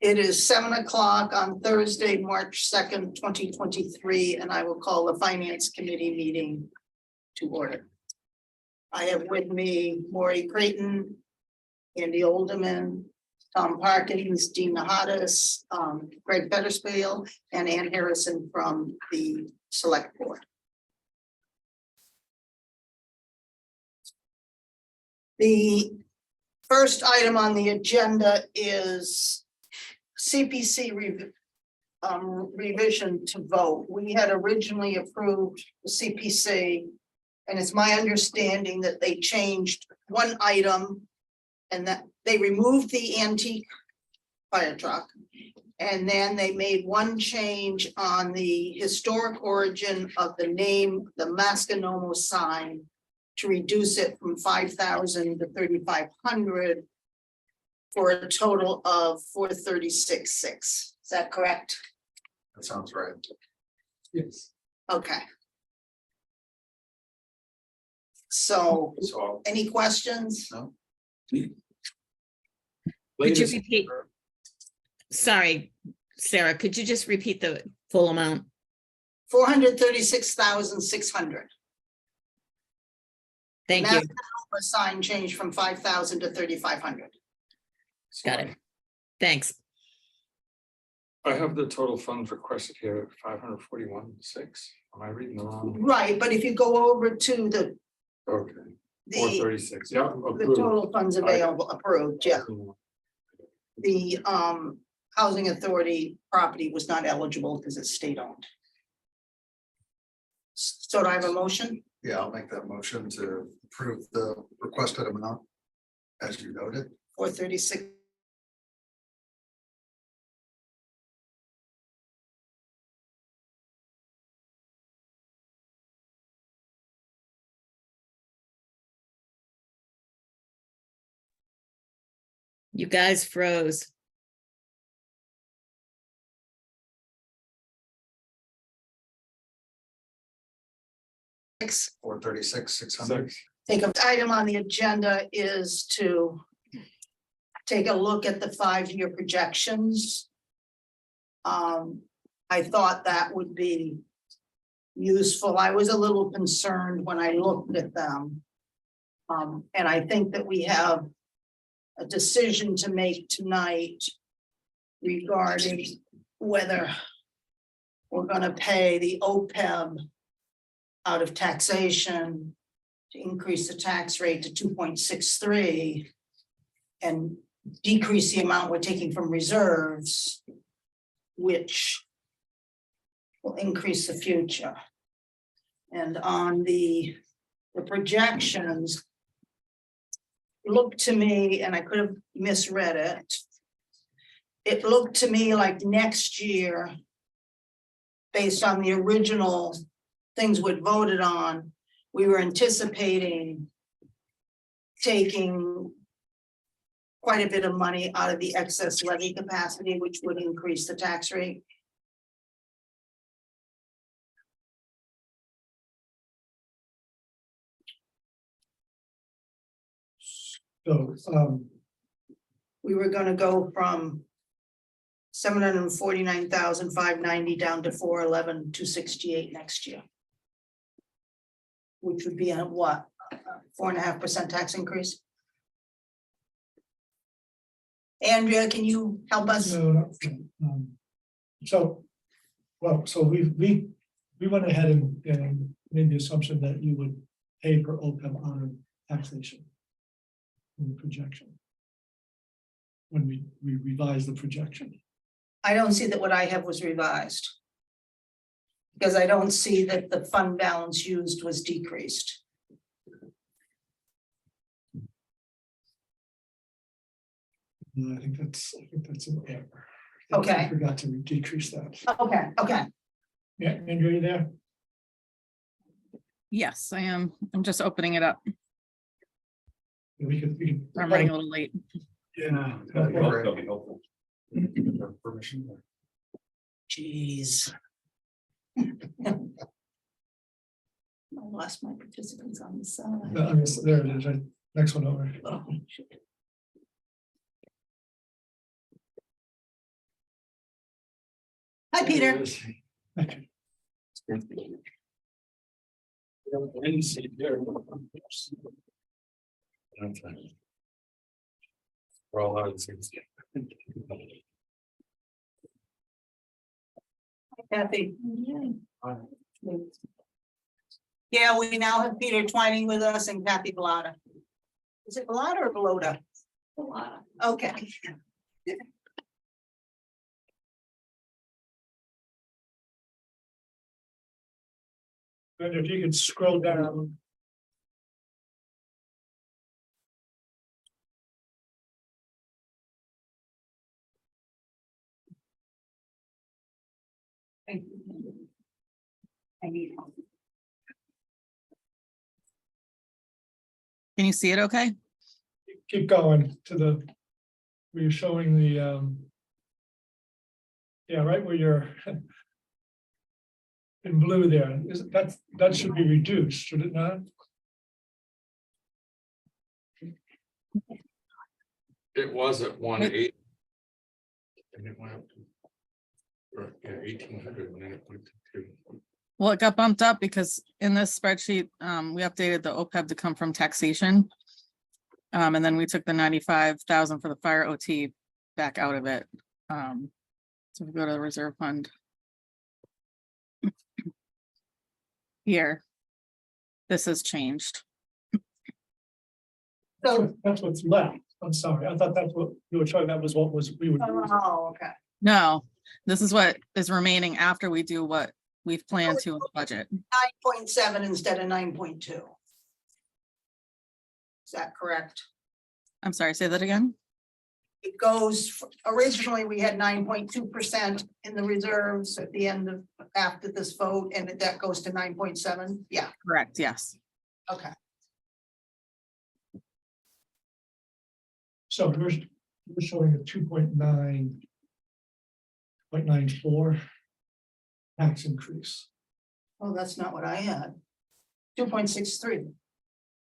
It is 7 o'clock on Thursday, March 2nd, 2023, and I will call the Finance Committee meeting to order. I have with me Maury Creighton, Andy Olderman, Tom Parkins, Dean Nahadas, Greg Fetterspiel, and Ann Harrison from the Select Board. The first item on the agenda is CPC revision to vote. We had originally approved the CPC, and it's my understanding that they changed one item and that they removed the antique fire truck. And then they made one change on the historic origin of the name, the Masconomo sign, to reduce it from 5,000 to 3,500 for a total of 436,600. Is that correct? That sounds right. Yes. Okay. So, So, any questions? no, Could you repeat? Sorry, Sarah, could you just repeat the full amount? 436,600. Thank you. A sign change from 5,000 to 3,500. Got it. Thanks. I have the total funds requested here at 541,600. Am I reading the wrong? Right, but if you go over to the Okay, 436, yeah. the approved. total funds available approved, yeah. The housing authority property was not eligible because it's state owned. So do I have a motion? yeah, I'll make that motion to approve the requested amount as you noted. 436. You guys froze. Six. 436,600. Take an item on the agenda is to take a look at the 5-year projections. I thought that would be useful. I was a little concerned when I looked at them. And I think that we have a decision to make tonight regarding whether we're gonna pay the OPEB out of taxation to increase the tax rate to 2.63 and decrease the amount we're taking from reserves, which will increase the future. And on the projections, looked to me, and I could have misread it. It looked to me like next year, based on the original things we'd voted on, we were anticipating taking quite a bit of money out of the excess levy capacity, which would increase the tax rate. So, We were gonna go from 749,590 down to 411,268 next year. Which would be a what, 4.5% tax increase? Andrea, can you help us? no, so, well, so we went ahead and made the assumption that you would pay for OPEB out of taxation in the projection. When we revised the projection. I don't see that what I have was revised. Because I don't see that the fund balance used was decreased. I think that's an error. Okay. I forgot to decrease that. Okay, Yeah, Andrew, you there? Yes, I am. I'm just opening it up. We could, I'm running a little late. yeah. That'd be helpful. Permission. jeez. I lost my participants on the side. I mean, there it is, right, next one over. Oh, shoot. Hi, Peter. Okay. We're all out of things. Kathy. Yeah, we now have Peter Twining with us and Kathy Bellata. Is it Bellata or Belota? Bellata. Okay. And if you could scroll down. Thank you. I need help. Can you see it okay? Keep going to the, where you're showing the, yeah, right where you're in blue there, is that should be reduced, should it not? It was at 180. And it went up to. Or, yeah, 1,800 and then it went to 2. Well, it got bumped up because in this spreadsheet, we updated the OPEB to come from taxation. And then we took the 95,000 for the fire OT back out of it. So we go to the reserve fund. Here. This has changed. So, That's what's left. I'm sorry. I thought that's what you were talking about was what was, we would. oh, okay. No, this is what is remaining after we do what we've planned to in the budget. 9.7 instead of 9.2. Is that correct? I'm sorry, say that again? It goes, originally, we had 9.2% in the reserves at the end of, after this vote, and that goes to 9.7. Yeah, Correct, yes. okay. So we're showing a 2.94 tax increase. Oh, that's not what I had. 2.63.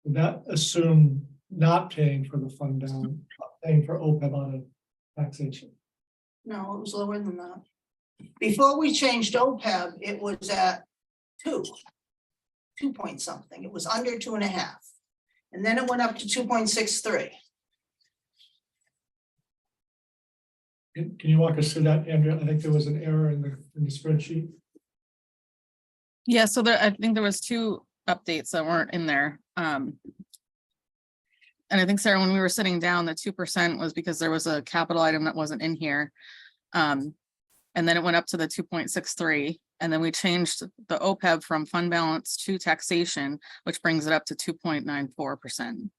That assumed not paying for the fund down, paying for OPEB out of taxation. No, it was lower than that. Before we changed OPEB, it was at 2 point something. It was under 2.5. And then it went up to 2.63. Can you walk us through that, Andrea? I think there was an error in the spreadsheet. Yeah, so there, I think there was 2 updates that weren't in there. And I think, Sarah, when we were sitting down, the 2% was because there was a capital item that wasn't in here. And then it went up to the 2.63, and then we changed the OPEB from fund balance to taxation, which brings it up to 2.94%.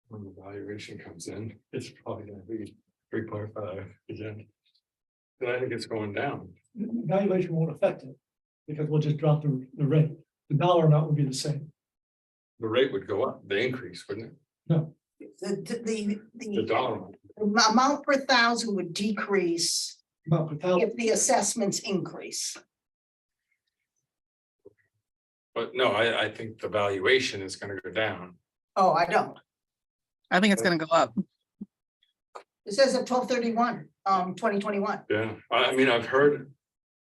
When the valuation comes in, it's probably gonna be 3.5 again. But I think it's going down. Valuation won't affect it because we'll just drop the rate. The dollar amount would be the same. The rate would go up, the increase, wouldn't it? No, The The dollar amount. amount per thousand would decrease not without, if the assessments increase. But no, I think the valuation is gonna go down. Oh, I don't. I think it's gonna go up. It says at 12/31, 2021. Yeah, I mean, I've heard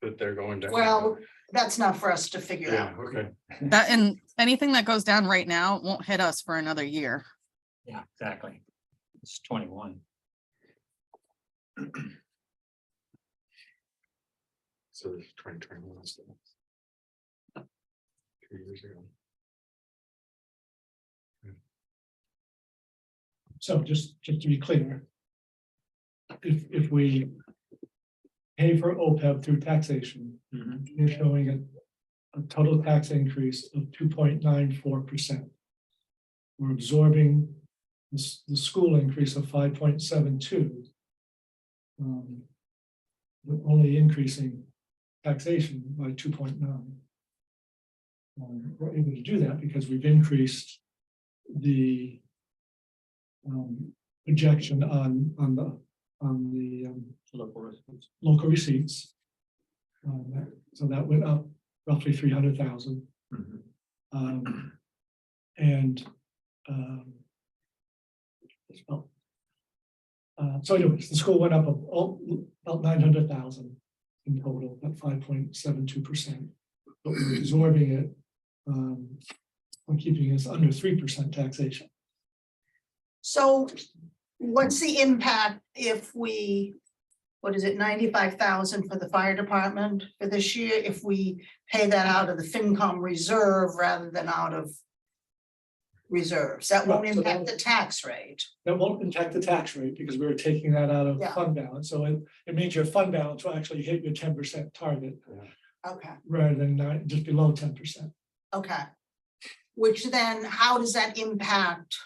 that they're going down. Well, that's not for us to figure Yeah, out. okay. That, and anything that goes down right now won't hit us for another year. Yeah, exactly. It's 21. So it's 2021. So 2 years ago. so just to be clear. If we pay for OPEB through taxation, you're showing a total tax increase of 2.94%. We're absorbing the school increase of 5.72. We're only increasing taxation by 2.9. We're able to do that because we've increased the projection on the local receipts. So that went up roughly 300,000. And it's about So anyways, the school went up about 900,000 in total, at 5.72%. But we're absorbing it, we're keeping us under 3% taxation. So what's the impact if we, what is it, 95,000 for the fire department for this year? If we pay that out of the FinCom reserve rather than out of reserves, that won't Right, so that- impact the tax rate. That won't impact the tax rate because we're taking that out of Yeah. fund balance. So it means your fund balance will actually hit your 10% target Okay, rather than just below 10%. okay. Which then, how does that impact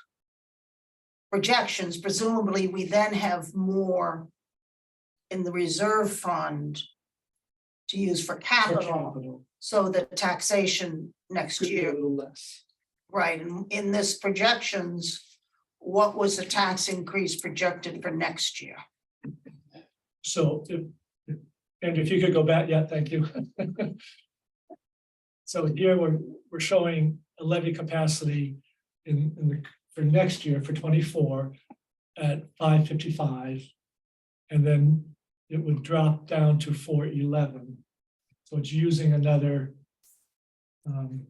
projections? Presumably, we then have more in the reserve fund to use for For capital, capital, so the taxation next could be a year, little less. right, and in this projections, what was the tax increase projected for next year? So and if you could go back, yeah, thank you. So here we're showing a levy capacity for next year, for 24, at 555. And then it would drop down to 411. So it's using another 100,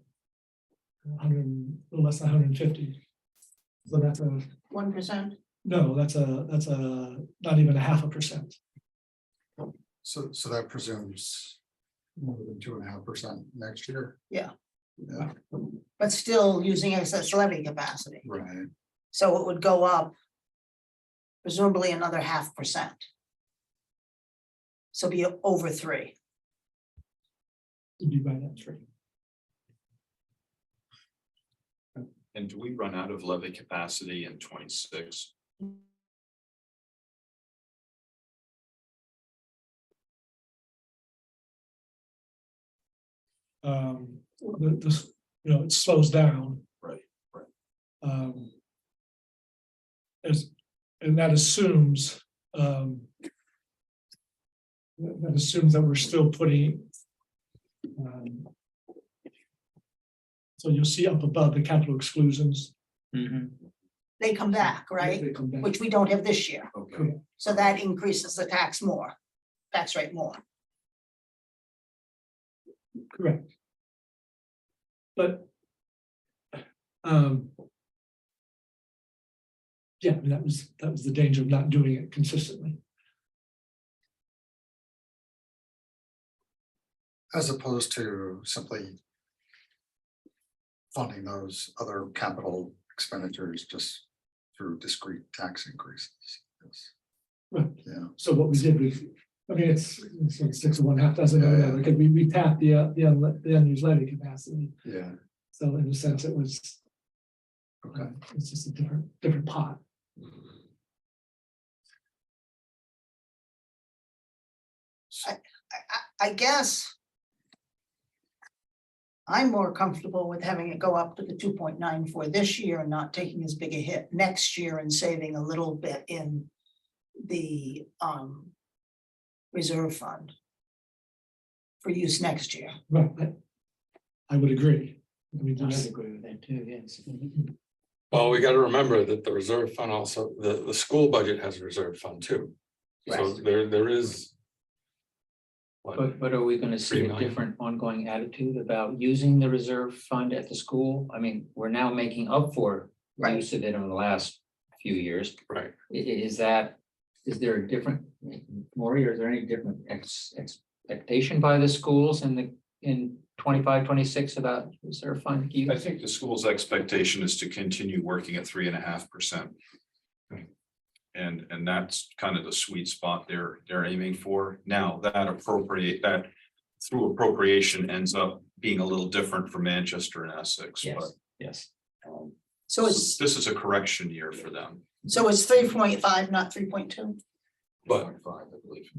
a little less than 150. So that's 1%? no, that's not even 0.5%. So that presumes more than 2.5% next year. Yeah. Yeah, But still using excess levy capacity, right. so it would go up presumably another 0.5%. So be over 3. To be by that tree. And do we run out of levy capacity in 26? This, it slows down. Right, right. And that assumes, that assumes that we're still putting. So you'll see up above the capital exclusions. They come back, right? They come back. Which we don't have this year, Okay. so that increases the tax rate more. Correct. But. Yeah, I mean, that was the danger of not doing it consistently. As opposed to simply funding those other capital expenditures just through discrete tax increases. Yes. Right. Yeah, So what we did was, I mean, it's 6 of one, half dozen of Yeah, another, because we tapped the unused levy capacity. yeah, So in a sense, it was, okay. it's just a different pot. I guess I'm more comfortable with having it go up to the 2.94 this year and not taking as big a hit next year and saving a little bit in the reserve fund for use next year. Right, I would agree. I mean, I there's- agree with that too, yes. Well, we gotta remember that the reserve fund also, the school budget has a reserve fund too. So Right. there is. what, But are we gonna see 3 a million? different ongoing attitude about using the reserve fund at the school? I mean, we're now making up for Right. use of it in the last few years. Right, Is there a different, Maureen, is there any different expectation by the schools in 25, 26 about reserve fund I use? think the school's expectation is to continue working at 3.5%. And that's kind of the sweet spot they're aiming for. Now, that through appropriation ends up being a little different for Manchester and Essex, but. Yes, yes. So it's, This is a correction year for them. so it's 3.5, not 3.2? but, 3.5, I believe.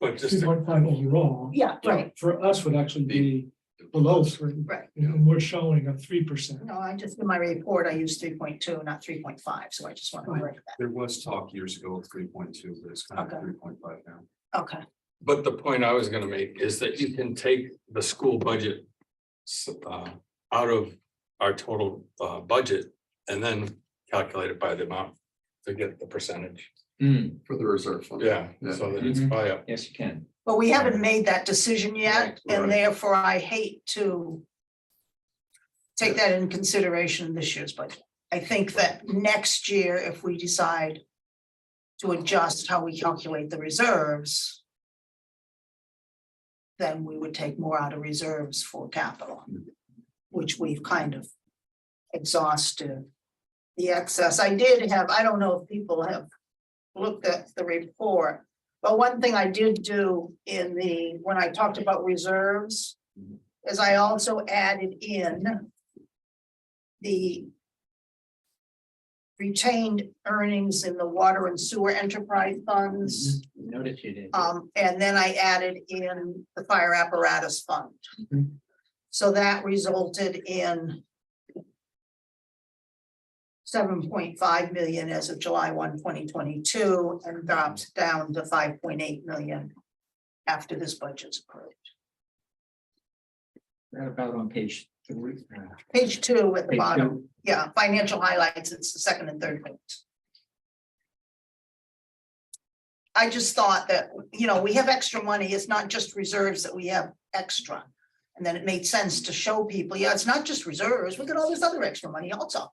but just, to- 2.5 overall. Yeah, right, For us would actually be below 3. right. And we're showing a 3%. No, I just, in my report, I used 3.2, not 3.5, so I just want to correct There was talk years ago of 3.2, but it's kind of Okay. 3.5 now. that. Okay, but the point I was gonna make is that you can take the school budget. Out of our total budget and then calculate it by the amount to get the percentage. For the reserve fund. Yeah, so that it's probably up. Yes, you can. But we haven't made that decision yet, Right. and therefore I hate to take that in consideration in this year's budget. I think that next year, if we decide to adjust how we calculate the reserves, then we would take more out of reserves for capital, which we've kind of exhausted the excess. I did have, I don't know if people have looked at the report, but one thing I did do in the, when I talked about reserves, is I also added in the retained earnings in the water and sewer enterprise funds. Notice you did. And then I added in the fire apparatus fund. Mhm. So that resulted in 7.5 million as of July 1, 2022, and drops down to 5.8 million after this budget's approved. Right about on page 3. Page 2 at the Page bottom, 2. yeah, financial highlights, it's the second and third page. I just thought that, you know, we have extra money, it's not just reserves that we have extra. And then it made sense to show people, yeah, it's not just reserves, we got all this other extra money also.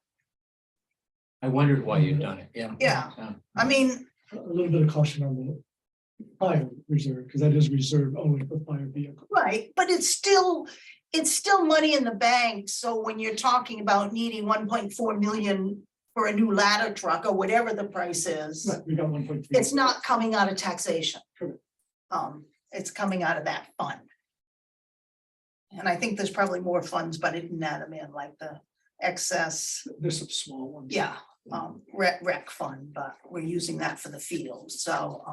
I wondered why you'd done it, yeah. Yeah. So, I mean, A little bit of caution on the fire reserve, because that is reserved only for fire vehicles. right, but it's still money in the bank, so when you're talking about needing 1.4 million for a new ladder truck or whatever the price is, Right, we got 1.3. it's not coming out of taxation. Correct. It's coming out of that fund. And I think there's probably more funds, but I didn't add them in, like the excess, There's some small ones. yeah, rec fund, but we're using that for the field, so,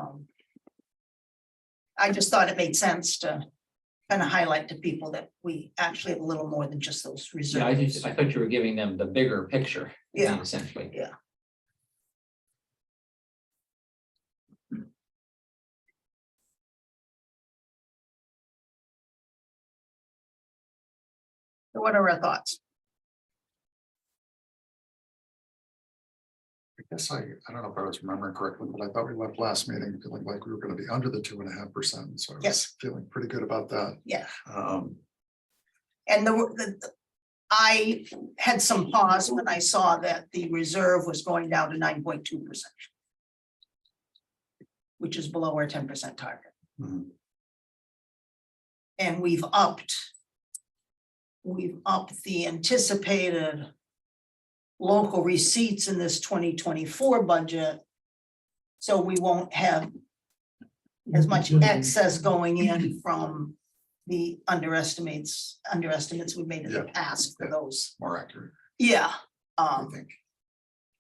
I just thought it made sense to kind of highlight to people that we actually have a little more than just those Yeah, reserves. I thought you were giving them the bigger picture. Yeah. Essentially. Yeah. So what are our thoughts? I guess I don't know if I was remembering correctly, but I thought we left last meeting feeling like we were gonna be under the 2.5%, so I was Yes. feeling pretty good about that. Yeah. Um, And I had some pause when I saw that the reserve was going down to 9.2%. Which is below our 10% target. mhm. And we've upped the anticipated local receipts in this 2024 budget. So we won't have as much excess going in from the underestimates we made in the Yeah. past for Yeah. those. More accurate, Yeah, I think.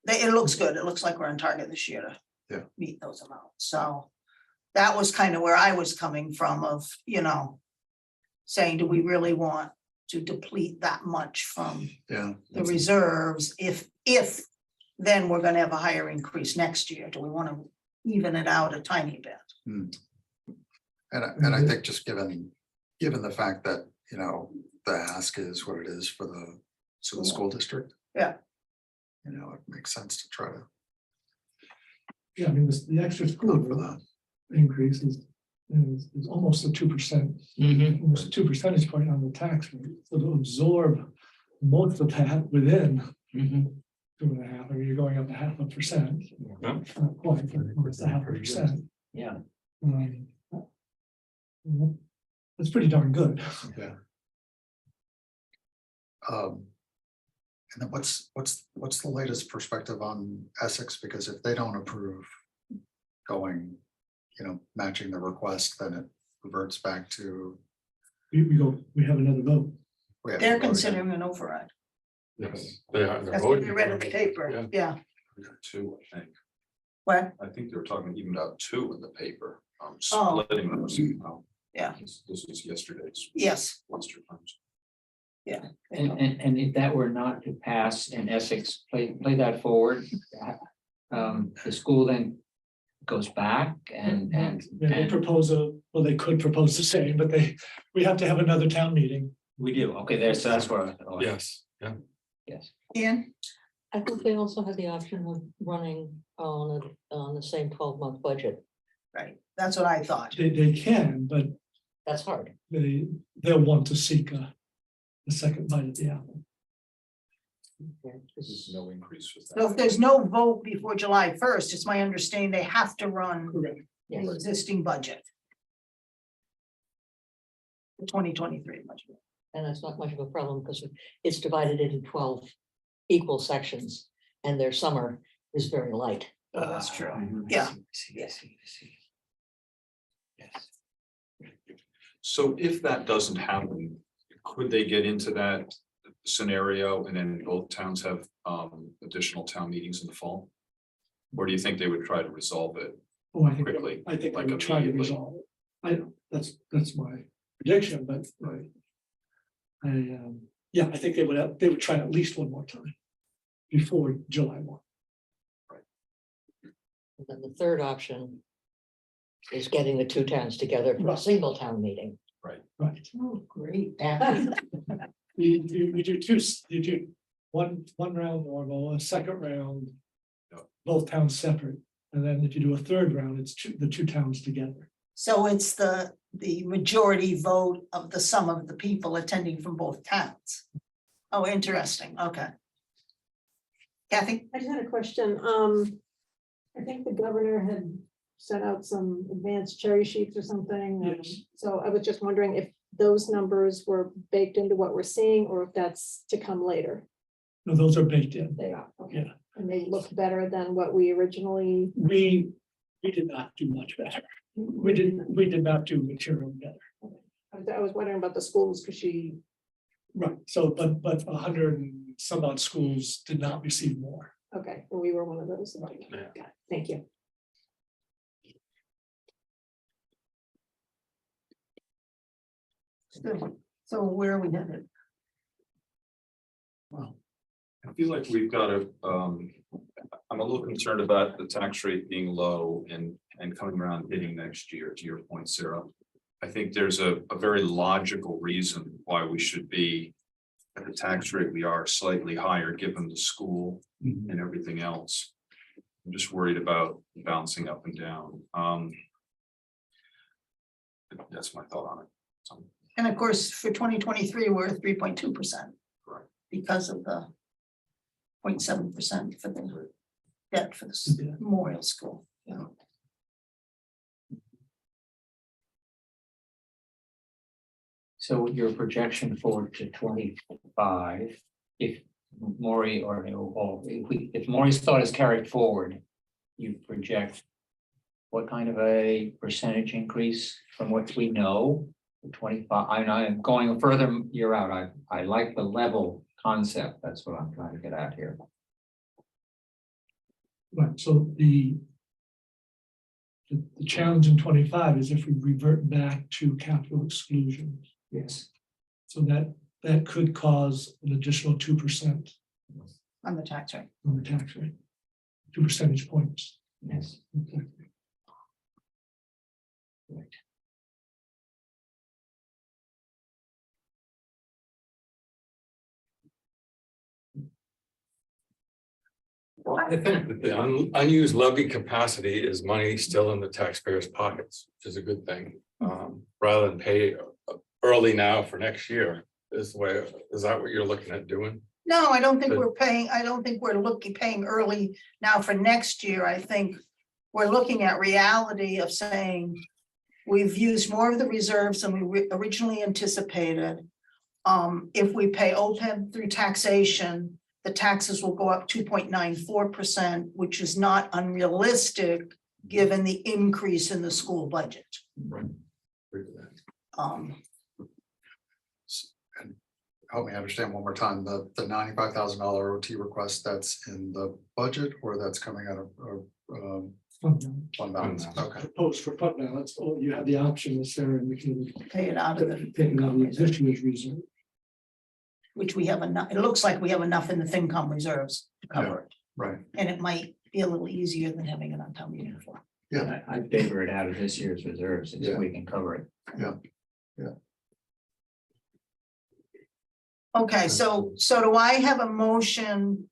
it looks good. It looks like we're on target this year to Yeah. meet those amounts. So that was kind of where I was coming from of, saying, do we really want to deplete that much from Yeah. the reserves if then we're gonna have a higher increase next year? Do we want to even it out a tiny bit? And I think just given the fact that, the ask is what it is for the school district. Yeah. It makes sense to try to Yeah, I mean, the extra go school for that. increase is almost a 2%, almost a 2 percentage point on the tax rate. So to absorb most of that within 2.5, I mean, you're going up 0.5%. Yeah. Not quite, but almost 0.5%. Yeah. That's pretty darn good. Yeah. And then what's the latest perspective on Essex? Because if they don't approve going, matching the request, then it reverts back to. We have another vote. we have to They're vote again. considering an override. Yes, they are. they're That's what we voting read in for the it. paper. Yeah. Yeah. Two, I think. What? I think they were talking even about two in the paper, Oh. splitting them somehow. Yeah. This is yesterday's. Yes. Western Times. And if that were not to pass and Essex play that forward, the school then goes back and. Yeah, they propose they could propose the same, but we have to have another town meeting. We do, okay, so that's where. Yes, yeah. Yes, Ian? I think they also have the option of running on the same 12-month budget. Right, that's what I thought. They can, but That's hard. they'll want to seek a second bite at the apple. There's no increase with So if that. there's no vote before July first, it's my understanding they have to run Correct. the Yes, existing budget. The 2023 budget. and that's not much of a problem because it's divided into 12 equal sections and their summer is very light. That's true. Mhm. Yeah. Yes. So if that doesn't happen, could they get into that scenario and then both towns have additional town meetings in the fall? Or do you think they would try to resolve it? Oh, I think, Quickly, I think I like would try to immediately. resolve it. That's my prediction, but yeah, I think they would try at least one more time before July 1. And then the third option is getting the two towns together for a Right. single town meeting. Right. Oh, great. You do one round normal, a second round. Yeah. Both towns separate, and then if you do a third round, it's the two towns together. So it's the majority vote of the sum of the people attending from both towns. Oh, interesting, okay. Kathy? I just had a question. I think the governor had sent out some advanced cherry sheets or something. Yes. So I was just wondering if those numbers were baked into what we're seeing or if that's to come later. No, those are baked in. They are, okay. Yeah, And they look better than what we originally. we did not do much better. We did not do material better. I was wondering about the schools because she, Right, so, but 100 and some odd schools did not receive more. okay, well, we were one of those. Right. Got it. Thank you. So where are we headed? I feel like we've got to, I'm a little concerned about the tax rate being low and coming around hitting next year, to your point, Sarah. I think there's a very logical reason why we should be at the tax rate we are slightly higher, given the school and everything else. I'm just worried about bouncing up and down. That's my thought on it. So, And of course, for 2023, we're at 3.2%. Correct. Because of the 0.7% for the debt for the Yeah. Memorial School. Yeah. So your projection forward to 25, if Maury or if Maury's thought is carried forward, you project what kind of a percentage increase from what we know? 25, I'm going further year out. I like the level concept. That's what I'm trying to get at here. Right, so the challenge in 25 is if we revert back to capital exclusion. Yes. So that could cause an additional 2% On the tax rate. on the tax rate, 2 percentage points. Yes. Okay. Right. I think that the unused levy capacity is money still in the taxpayers' pockets, which is a good thing. Rather than pay early now for next year, is that what you're looking at doing? No, I don't think But- we're paying, I don't think we're paying early now for next year. I think we're looking at reality of saying we've used more of the reserves than we originally anticipated. If we pay OPEB through taxation, the taxes will go up 2.94%, which is not unrealistic given the increase in the school budget. Help me understand one more time, the $95,000 OT request that's in the budget or that's coming out of fund balance? Okay, Proposed for fund balance, or you have the option, as Sarah indicated, Pay it out of taking out the the, existing reserve. which we have enough, it looks like we have enough in the FinCom reserves to cover it. right, And it might be a little easier than having it on town meeting floor. yeah, I favor it out of this year's reserves Yeah. if we can cover it. Okay, so do I have a motion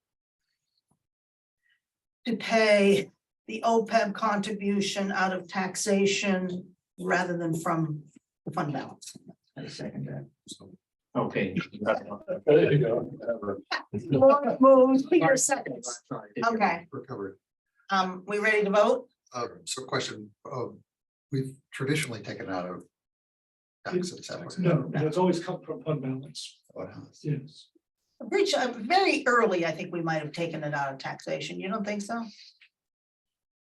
to pay the OPEB contribution out of taxation rather than from the fund balance. I second that. Okay. There you go. Move, Peter seconds. Okay, Recovered. We ready to vote? So question, we've traditionally taken out of taxes. haven't we? No, it's always come from fund balance, What has? yes. Very early, I think we might have taken it out of taxation. You don't think so?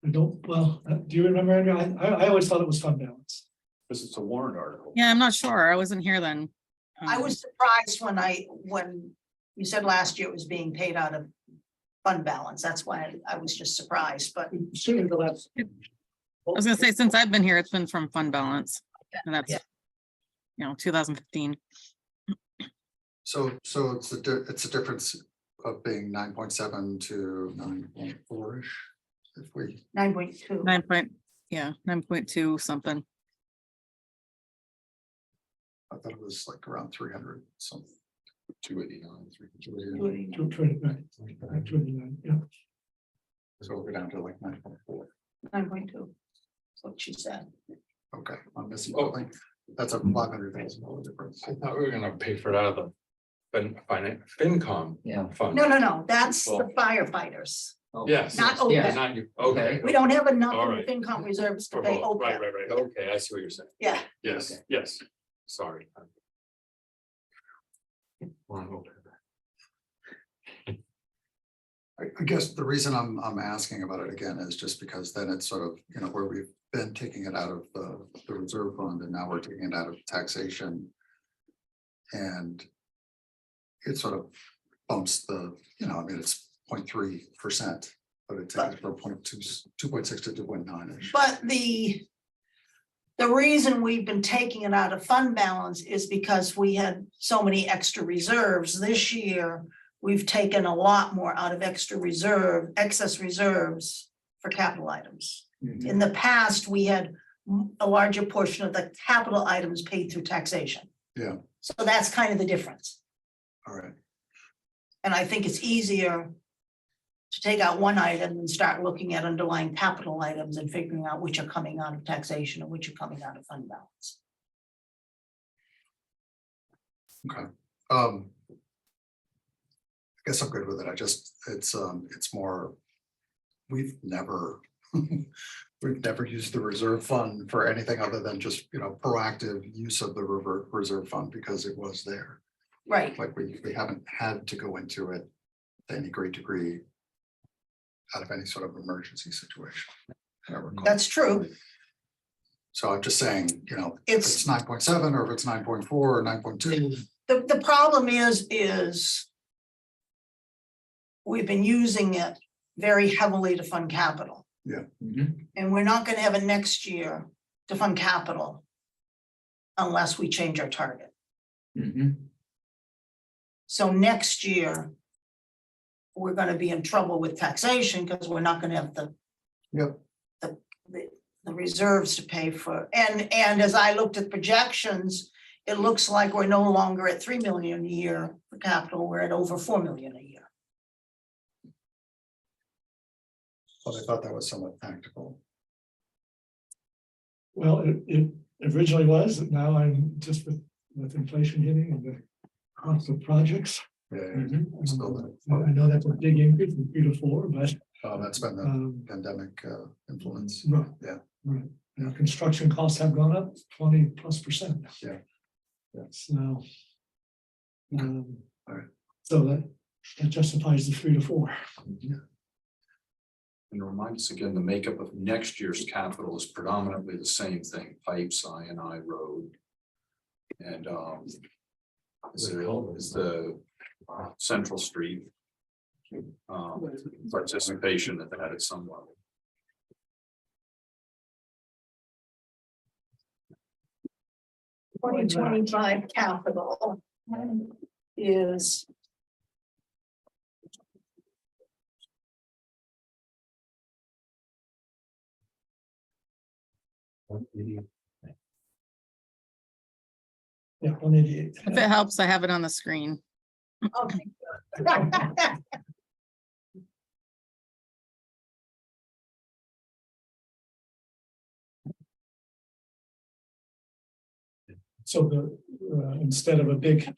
I don't, well, do you remember, Andrew? I always thought it was fund balance. Because it's a warrant article. Yeah, I'm not sure. I wasn't here then. I was surprised when you said last year it was being paid out of fund balance. That's why I was just surprised, but Certainly the last. I was gonna say, since I've been here, it's been from fund balance. And that's, Yeah. 2015. So it's a difference of being 9.7 to 9.4-ish. If we, 9.2. 9.2 something. I thought it was like around 300 something. 289, 229, yeah. So we're down to like 9.4. 9.2. That's what she said. Okay, I'm missing something. That's a $500,000 difference. I thought we were gonna pay for it out of the FinCom Yeah. fund. No, that's the Well- firefighters. Yes. Not yes, OPEB. not you, okay. We don't have enough All in right. the FinCom reserves to For pay both. Right, OPEB. right, okay, I see what you're saying. Yeah, Yes, Okay. yes, sorry. Wrong OPEB. I guess the reason I'm asking about it again is just because then it's sort of, where we've been taking it out of the reserve fund and now we're taking it out of taxation. And it sort of bumps the, I mean, it's 0.3%, but it takes it from 2.6 to 2.9-ish. but the reason we've been taking it out of fund balance is because we had so many extra reserves. This year, we've taken a lot more out of excess reserves for capital items. Mhm. In the past, we had a larger portion of the capital items paid through taxation. Yeah. So that's kind of the difference. All right, And I think it's easier to take out one item and start looking at underlying capital items and figuring out which are coming out of taxation and which are coming out of fund balance. okay. I guess I'm good with it. It's more, we've never used the reserve fund for anything other than just, proactive use of the reserve fund because it was there. Right, Like we haven't had to go into it to any great degree out of any sort of emergency situation. I recall. that's true. So I'm just saying, if It's, it's 9.7 or if it's 9.4 or 9.2, the problem is we've been using it very heavily to fund capital. Mhm. And we're not gonna have it next year to fund capital unless we change our target. Mhm. So next year, we're gonna be in trouble with taxation because we're not gonna have the yep, the reserves to pay for. And as I looked at projections, it looks like we're no longer at 3 million a year for capital, we're at over 4 million a year. but I thought that was somewhat tactical. Well, it originally was, now I'm just with inflation hitting and the cost of projects. Yeah, Mhm. still that. I know that's a big increase from 3 to 4, but That's been the pandemic influence. right. Yeah. Right, now construction costs have gone up 20+%. Yeah. Yeah. So. All right. So that justifies the 3 to 4. And remind us again, the makeup of next year's capital is predominantly the same thing, pipes, INI road. And is the Central Street participation at that at some level. 2025 capital is. Yeah, 188. If it helps, I have it on the screen. Okay. So instead of a big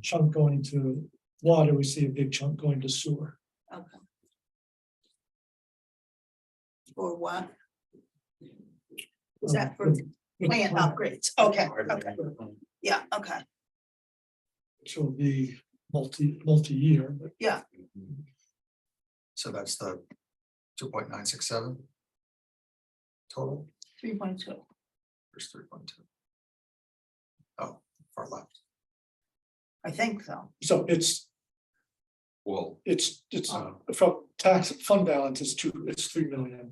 chunk going to water, we see a big chunk going to sewer. Okay. For what? Is that for plant upgrades? Okay, okay, yeah, okay, Which will be multi-year, but So that's the 2.967 total, 3.2. there's 3.2. Oh, far left. I think so. so it's Well, from tax fund balance, it's 3 million.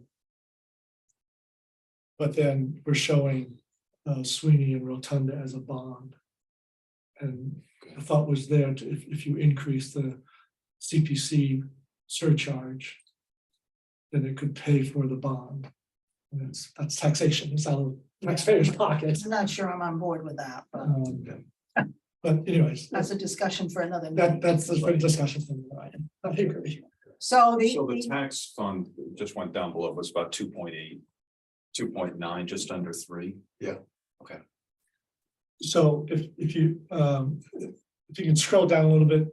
But then we're showing Sweeney and Rotunda as a bond. And the thought was there to, if you increase the CPC surcharge, then it could pay for the bond. And that's taxation, it's out of taxpayers' pockets. I'm not sure I'm on board with that, but But anyways, that's a discussion for another. that's meeting. a discussion from the item. I agree. So so the the, tax fund just went down below, was about 2.8, 2.9, just under 3. So if you can scroll down a little bit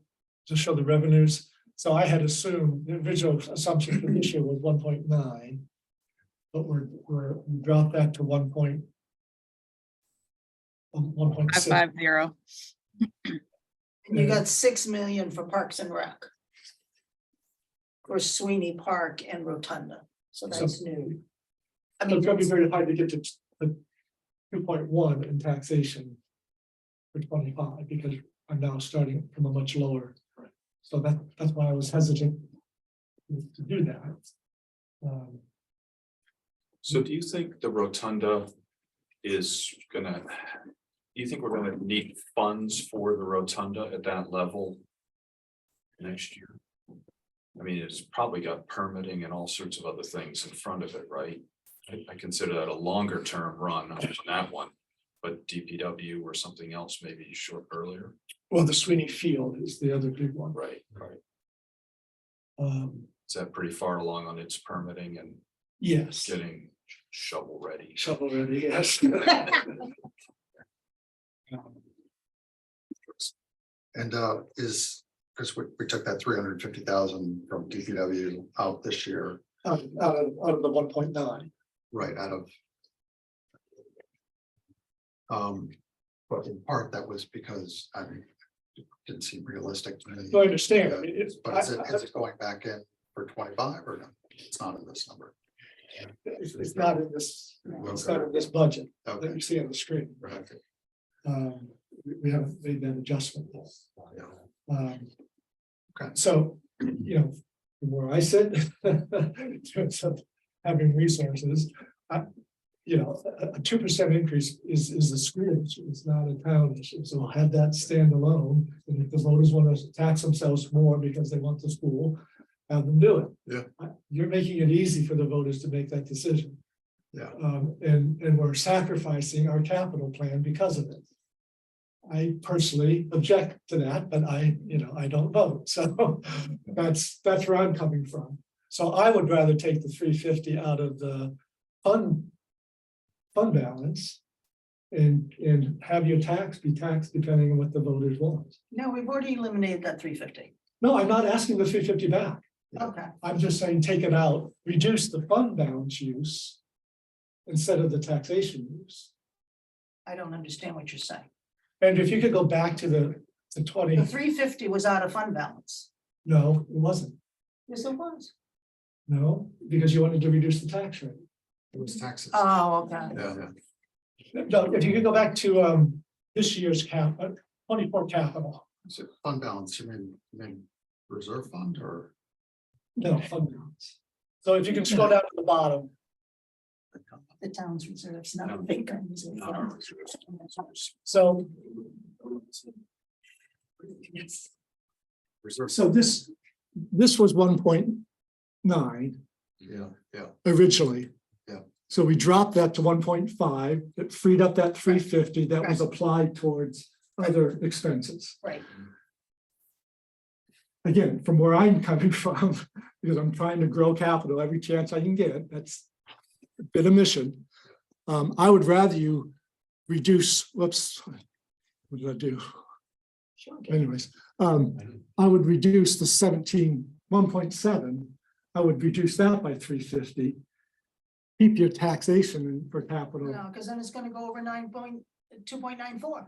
to show the revenues. So I had assumed the original assumption for this year was 1.9. But we dropped that to 1.6. 550. you got 6 million for Parks and Rec. For Sweeney Park and Rotunda, so that's new. I So mean, it's gonna be very hard to get to the 2.1 in taxation for 25, because I'm now starting from a much lower. So that's why I was hesitant to do that. So do you think the rotunda is gonna, do you think we're gonna need funds for the rotunda at that level next year? I mean, it's probably got permitting and all sorts of other things in front of it, right? I consider that a longer term run on that one, but DPW or something else maybe short earlier. Well, the Sweeney Field is the other big one. Right. Is that pretty far along on its permitting and Yes, getting shovel ready? shovel ready, yes. And is, because we took that 350,000 from DPW out this year, Out of the 1.9. right out of. But in part that was because I mean, it didn't seem realistic to me. So I understand, I mean, it's, But is it going back in for 25 or no? It's not in this number. it's not in this, it's not in this budget that Okay. you see on the screen. Right. We haven't made that adjustment yet. Okay. So, you know, from where I sit, in terms of having resources, you know, a 2% increase is a school issue, it's not a town issue, so we'll have that stand alone. And if the voters want to tax themselves more because they want the school, have them do it. Yeah. You're making it easy for the voters to make that decision. Yeah. And we're sacrificing our capital plan because of it. I personally object to that, but I don't vote, so that's where I'm coming from. So I would rather take the 350 out of the fund balance and have your tax be taxed depending on what the voters want. no, we've already eliminated that 350. No, I'm not asking the 350 back. Okay, I'm just saying, take it out, reduce the fund balance use instead of the taxation use. I don't understand what you're saying. And if you could go back to the 20, The 350 was out of fund balance. no, it wasn't. Yes, it was. No, because you wanted to reduce the tax rate. It was taxes. Oh, okay. Yeah. No, if you could go back to this year's 24 capital, Is it fund balance? You mean reserve fund or? no, fund balance. So if you can scroll down to the bottom, The town's reserves, not a big reserve. so Reserve. so this was 1.9 Yeah. originally. Yeah. So we dropped that to 1.5, it freed up that 350 that was applied towards other expenses. Right. Again, from where I'm coming from, because I'm trying to grow capital every chance I can get, that's been a mission. I would rather you reduce, whoops. What did I do? Sure. Anyways, I would reduce the 1.7. I would reduce that by 350. Keep your taxation for capital. No, because then it's gonna go over 2.94.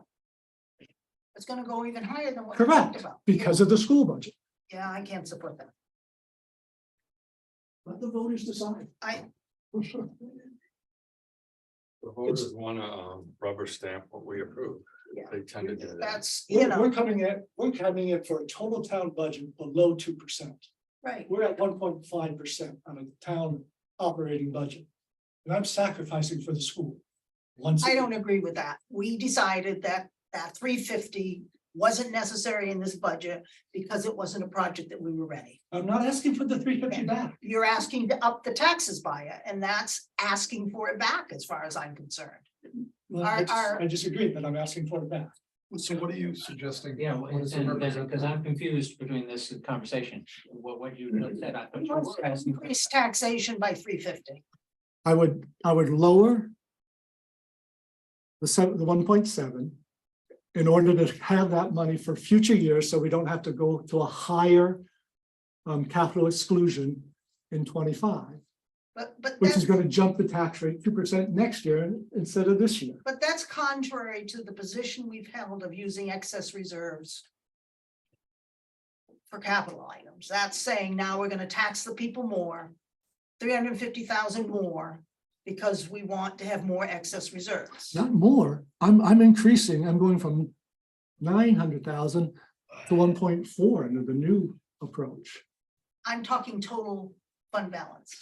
It's gonna go even higher than what we talked Correct, about. because of the school budget. Yeah, I can't support that. Let the voters decide. The voters wanna rubber stamp what we approve. Yeah. They tend to do that. That's, We're coming in for a total town budget below 2%. right. We're at 1.5% on a town operating budget. And I'm sacrificing for the school. I don't agree with that. We decided that 350 wasn't necessary in this budget because it wasn't a project that we were ready. I'm not asking for the 350 back. You're asking to up the taxes by it, and that's asking for it back as far as I'm concerned. Well, Our- I disagree, but I'm asking for it back. So what are you suggesting? Yeah, What does it and represent? because I'm confused between this conversation, what you said, I thought you were asking. for- Increase taxation by 350. I would lower the 1.7 in order to have that money for future years, so we don't have to go to a higher capital exclusion in 25, But which is that's, going to jump the tax rate 2% next year instead of this year. but that's contrary to the position we've held of using excess reserves for capital items. That's saying now we're gonna tax the people more, 350,000 more, because we want to have more excess reserves. Not more. I'm increasing. I'm going from 900,000 to 1.4 under the new approach. I'm talking total fund balance.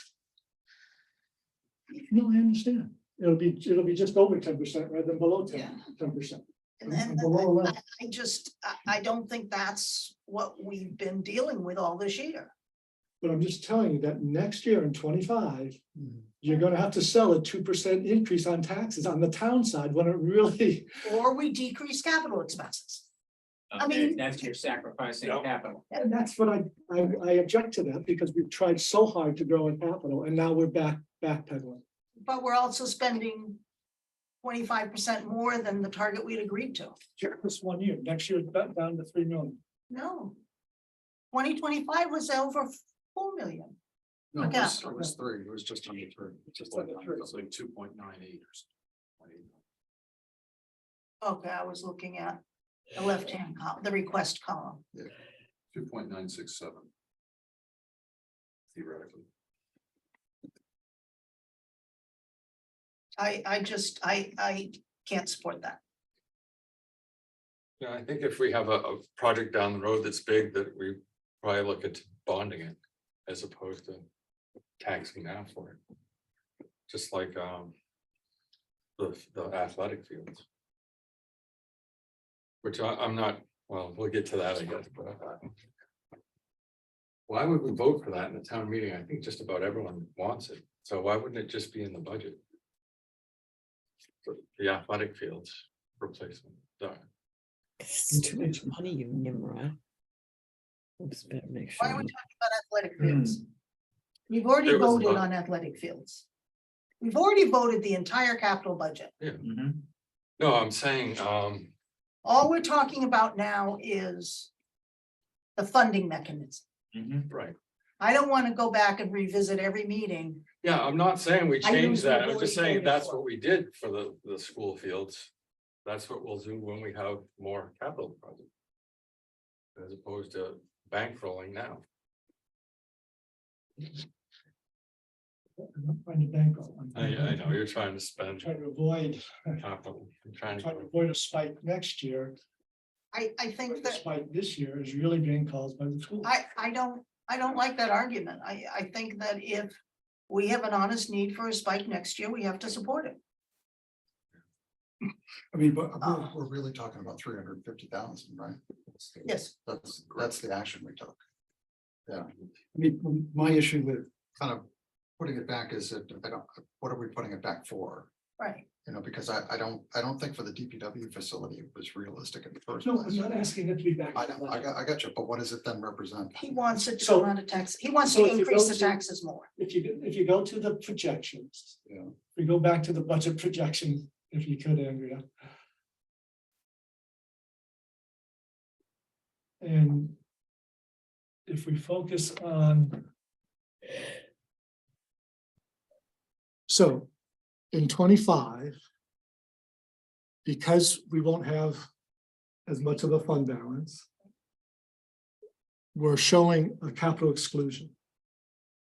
No, I understand. It'll be just over 10% rather than below Yeah. 10%. And then Below that. I don't think that's what we've been dealing with all this year. But I'm just telling you that next year in 25, you're gonna have to sell a 2% increase on taxes on the town side when it really. Or we decrease capital expenses. I mean- That's your sacrificing Yep. capital. And that's what I object to that because we've tried so hard to grow in capital and now we're backpedaling. But we're also spending 25% more than the target we'd agreed to. This 1 year, next year it's back down to 3 million. No. 2025 was over 4 million. No, Okay. it was 3, it was just under 3. Just under 3. It's like 2.98 or something. Okay, I was looking at the left-hand column, the request column. 2.967. Theoretically. I can't support that. Yeah, I think if we have a project down the road that's big, that we probably look at bonding it as opposed to taxing now for it. Just like the athletic fields. Which I'm not, well, we'll get to that, I guess, but why would we vote for that in the town meeting? I think just about everyone wants it, so why wouldn't it just be in the budget? For the athletic fields replacement, done. It's too much money, you Nimrod. Oops, better make Why are sure. we talking about athletic fields? We've already There was voted a- on athletic fields. We've already voted the entire capital budget. Mhm. No, I'm saying, All we're talking about now is the funding mechanism. Mhm. right, I don't want to go back and revisit every meeting. yeah, I'm not saying we I changed usually that, I'm vote just saying voted that's for. what we did for the school fields. That's what we'll do when we have more capital projects. As opposed to bankrolling now. I'm not trying to bankroll. I know, you're trying to I'm spend trying to avoid, capital, I'm trying trying to to, avoid a spike next year. I think The that, spike this year is really being caused by the school. I don't like that argument. I think that if we have an honest need for a spike next year, we have to support it. I mean, but we're really talking about 350,000, right? Yes. That's the action we took. Yeah, I mean, my issue with, kind of putting it back is that, what are we putting it back for? Right. You know, because I don't think for the DPW facility it was realistic in the first no, I'm place. not asking it to be back. I know, I got you, but what does it then represent? He wants it to So- come out of tax. He wants so to if you increase go the to- taxes more. If you go to the projections, Yeah. we go back to the budget projection if you could, Andrea. And if we focus on. So in 25. Because we won't have as much of a fund balance. We're showing a capital exclusion.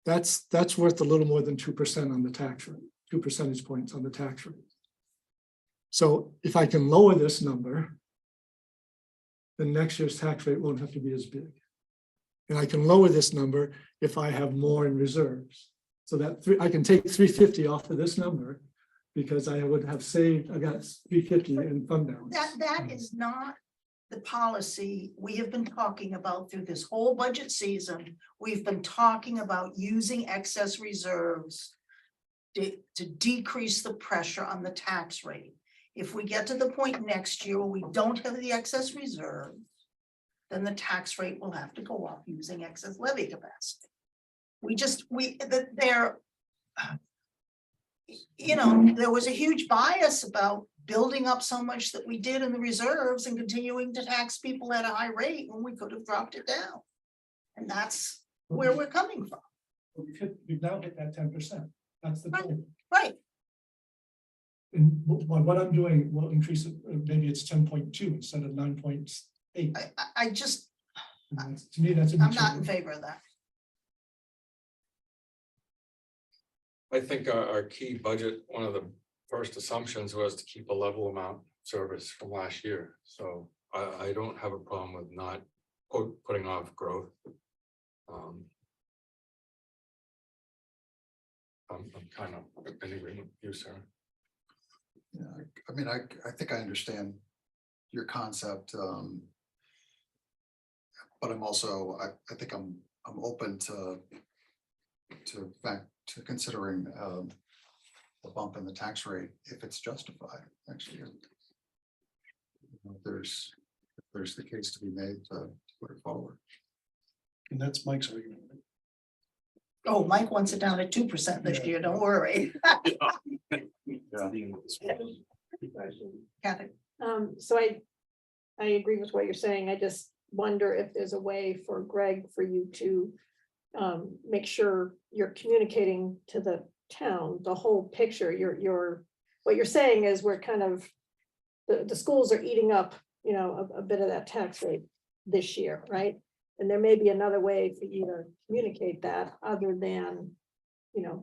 That's worth a little more than 2% on the tax rate, 2 percentage points on the tax rate. So if I can lower this number, then next year's tax rate won't have to be as big. And I can lower this number if I have more in reserves. So that I can take 350 off of this number because I would have saved, I got 350 in fund balance. That is not the policy we have been talking about through this whole budget season. We've been talking about using excess reserves to decrease the pressure on the tax rate. If we get to the point next year where we don't have the excess reserve, then the tax rate will have to go up using excess levy capacity. There was a huge bias about building up so much that we did in the reserves and continuing to tax people at a high rate when we could have dropped it down. And that's where we're coming from. We've now hit that 10%. That's the goal. Right. And what I'm doing will increase it, maybe it's 10.2 instead of 9.8. I just, To me, that's. I'm not in favor of that. I think our key budget, one of the first assumptions was to keep a level amount of service from last year. So I don't have a problem with not putting off growth. I'm kind of in agreement with you, sir. Yeah, I mean, I think I understand your concept. But I'm also, I think I'm open to considering a bump in the tax rate if it's justified next year. If there's the case to be made to put it forward. And that's Mike's argument. Oh, Mike wants it down at 2% this year, don't worry. Kathy. So I agree with what you're saying. I just wonder if there's a way for Greg, for you to make sure you're communicating to the town, the whole picture. What you're saying is we're kind of, the schools are eating up, a bit of that tax rate this year, right? And there may be another way for you to communicate that other than,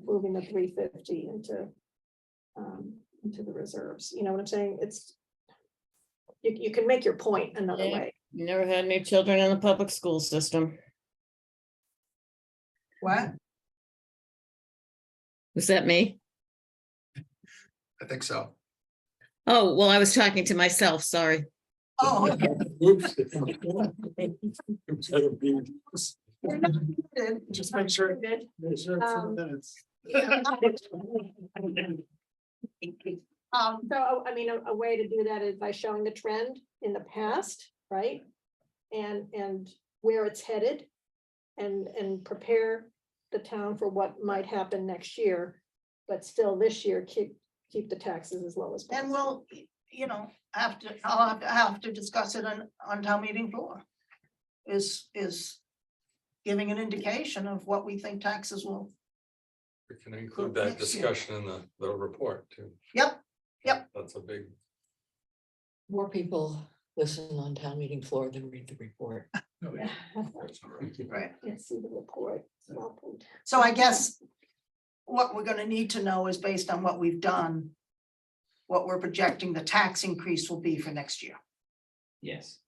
moving the 350 into the reserves. You know what I'm saying? It's, you can make your point another Yeah. way. Never had any children in the public school system. What? Was that me? I think so. Oh, well, I was talking to myself, sorry. Oh, okay. Oops. We're not good. Just make sure. Good. Make sure it's in the Um, minutes. So, I mean, a way to do that is by showing the trend in the past, right? And where it's headed and prepare the town for what might happen next year. But still this year, keep the taxes as low as And possible. we'll, I'll have to discuss it on town meeting floor. Is giving an indication of what we think taxes will. We can include that Next year. discussion in the report too. Yep, yep. That's a big, More people listen on town meeting floor than read the report. Yeah. Right. Let's see the report. Well put. So I guess what we're gonna need to know is based on what we've done, what we're projecting the tax increase will be for next year. Yes.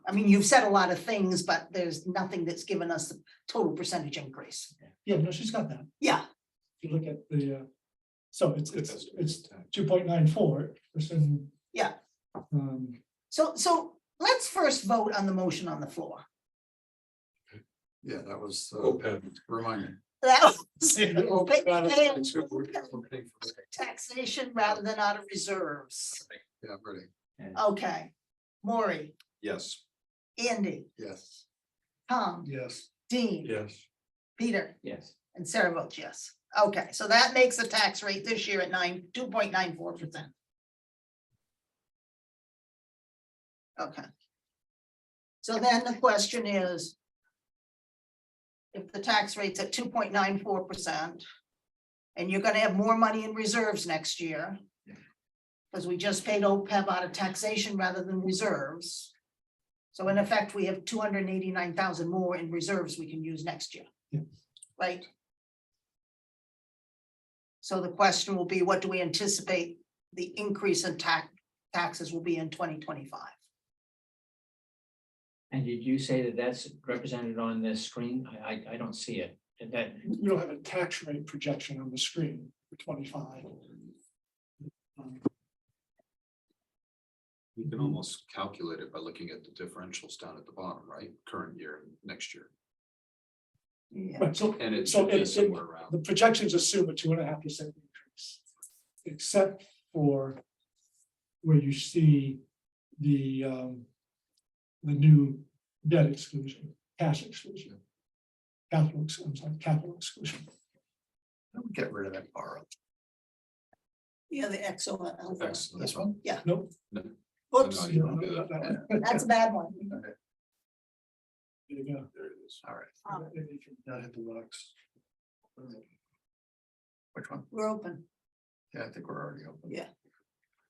I mean, you've said a lot of things, but there's nothing that's given us the total percentage increase. Yeah, no, she's got that. Yeah, If you look at the, so it's 2.94%. Yeah. Um, so let's first vote on the motion on the floor. Yeah, that was OPEB. reminder. That was Okay. taxation rather than out of reserves. Yeah, ready. Okay, Maury, Yes. Andy, Yes. Tom, yes. Dean, Yes. Peter, Yes. and Sarah votes yes. Okay, so that makes the tax rate this year at 2.94%. Okay. So then the question is, if the tax rate's at 2.94%, and you're gonna have more money in reserves next year, because we just paid OPEB out of taxation rather than reserves. So in effect, we have 289,000 more in reserves we can use next year. Yes. Right? So the question will be, what do we anticipate the increase in taxes will be in 2025? And did you say that that's represented on this screen? I don't see it. And that, We don't have a tax rate projection on the screen for 25. You can almost calculate it by looking at the differentials down at the bottom, right? Current year, and next year, Yeah. Right, so and it So should be it- somewhere around. the projections assume a 2.5% increase. Except for where you see the new debt exclusion, cash exclusion. I'm sorry, capital exclusion. Don't get rid of that borrow. Yeah, the XO. Thanks. This one? Nope. Oops, No, you don't do that. that's a bad one. There you go. There it is. All right. Um, Not hit the rocks. Which one? We're open. Yeah, I think we're already open. Yeah.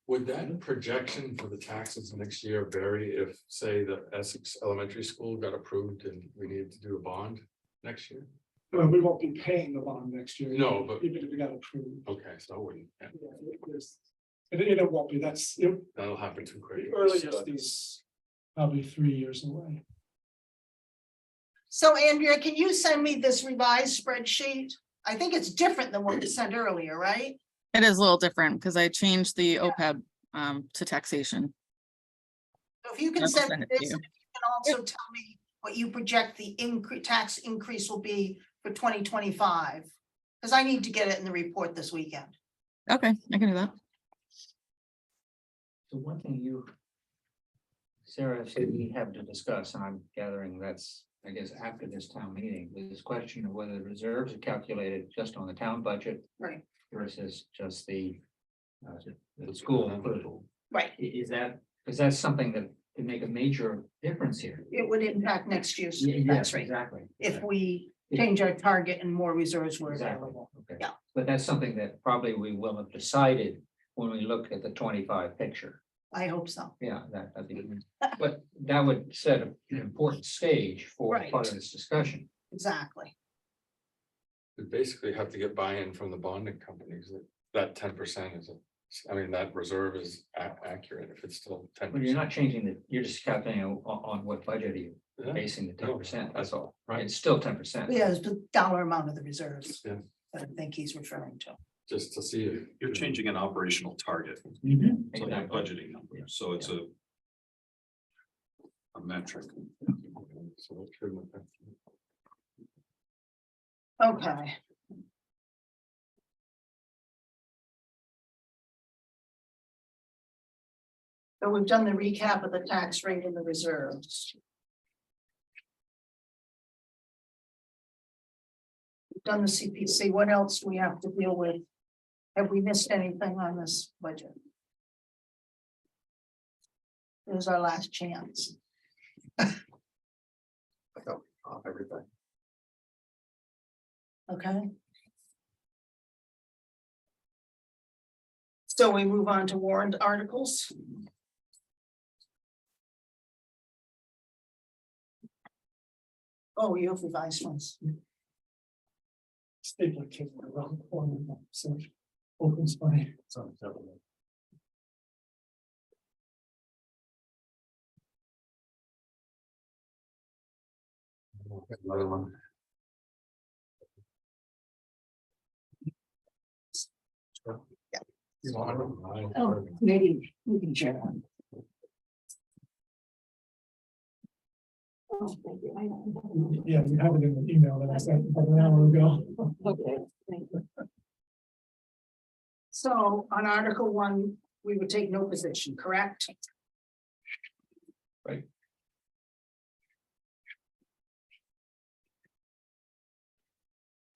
Would that projection for the taxes next year vary if, say, the Essex Elementary School got approved and we needed to do a bond next year? Well, we won't be paying the bond next year. No, but- Even if we got approved. Okay, so I wouldn't, yeah, Yeah, it won't be, that'll happen too quick. the earliest is probably 3 years away. So Andrea, can you send me this revised spreadsheet? I think it's different than what you sent earlier, right? It is a little different because I changed the OPEB to taxation. So if you can I'll send send me it to this, you. and you can also tell me what you project the tax increase will be for 2025. Because I need to get it in the report this weekend. Okay, I can do that. so one thing you, Sarah, said we have to discuss, and I'm gathering that's, I guess, after this town meeting, this question of whether the reserves are calculated just on the town budget Right. versus just the school approval. Right. Is that, because that's something that can make a major difference here. It would impact next year's Yes, tax rate exactly. if we change our target and more reserves were Exactly, available. okay. Yeah. But that's something that probably we will have decided when we look at the 25 picture. I hope so. Yeah, that'd be, but that would set an important stage for Right. part of this discussion. Exactly. We basically have to get buy-in from the bonding companies that 10% is, I mean, that reserve is accurate if it's still 10%. But you're not changing the, you're just calculating on what budget are you Yeah, basing the 10%, that's all, Right. It's still 10%. Yeah, it's the dollar amount of the reserves. Yeah. That I think he's referring to. Just to see if. You're changing an operational target, Mhm, it's like a exactly. budgeting number, so it's a metric. So it shouldn't affect you. Okay. So we've done the recap of the tax rate and the reserves. We've done the CPC. What else do we have to deal with? Have we missed anything on this budget? This is our last chance. I thought off everything. Okay. So we move on to warrant articles. Oh, you have revised ones. Stapler came around the corner, so opens my. Another one. Yeah. You want it? Oh, maybe we can share one. Oh, thank you. I don't- Yeah, we have it in the email that I sent about an hour ago. Okay, thank you. So on Article 1, we would take no position, correct? Right.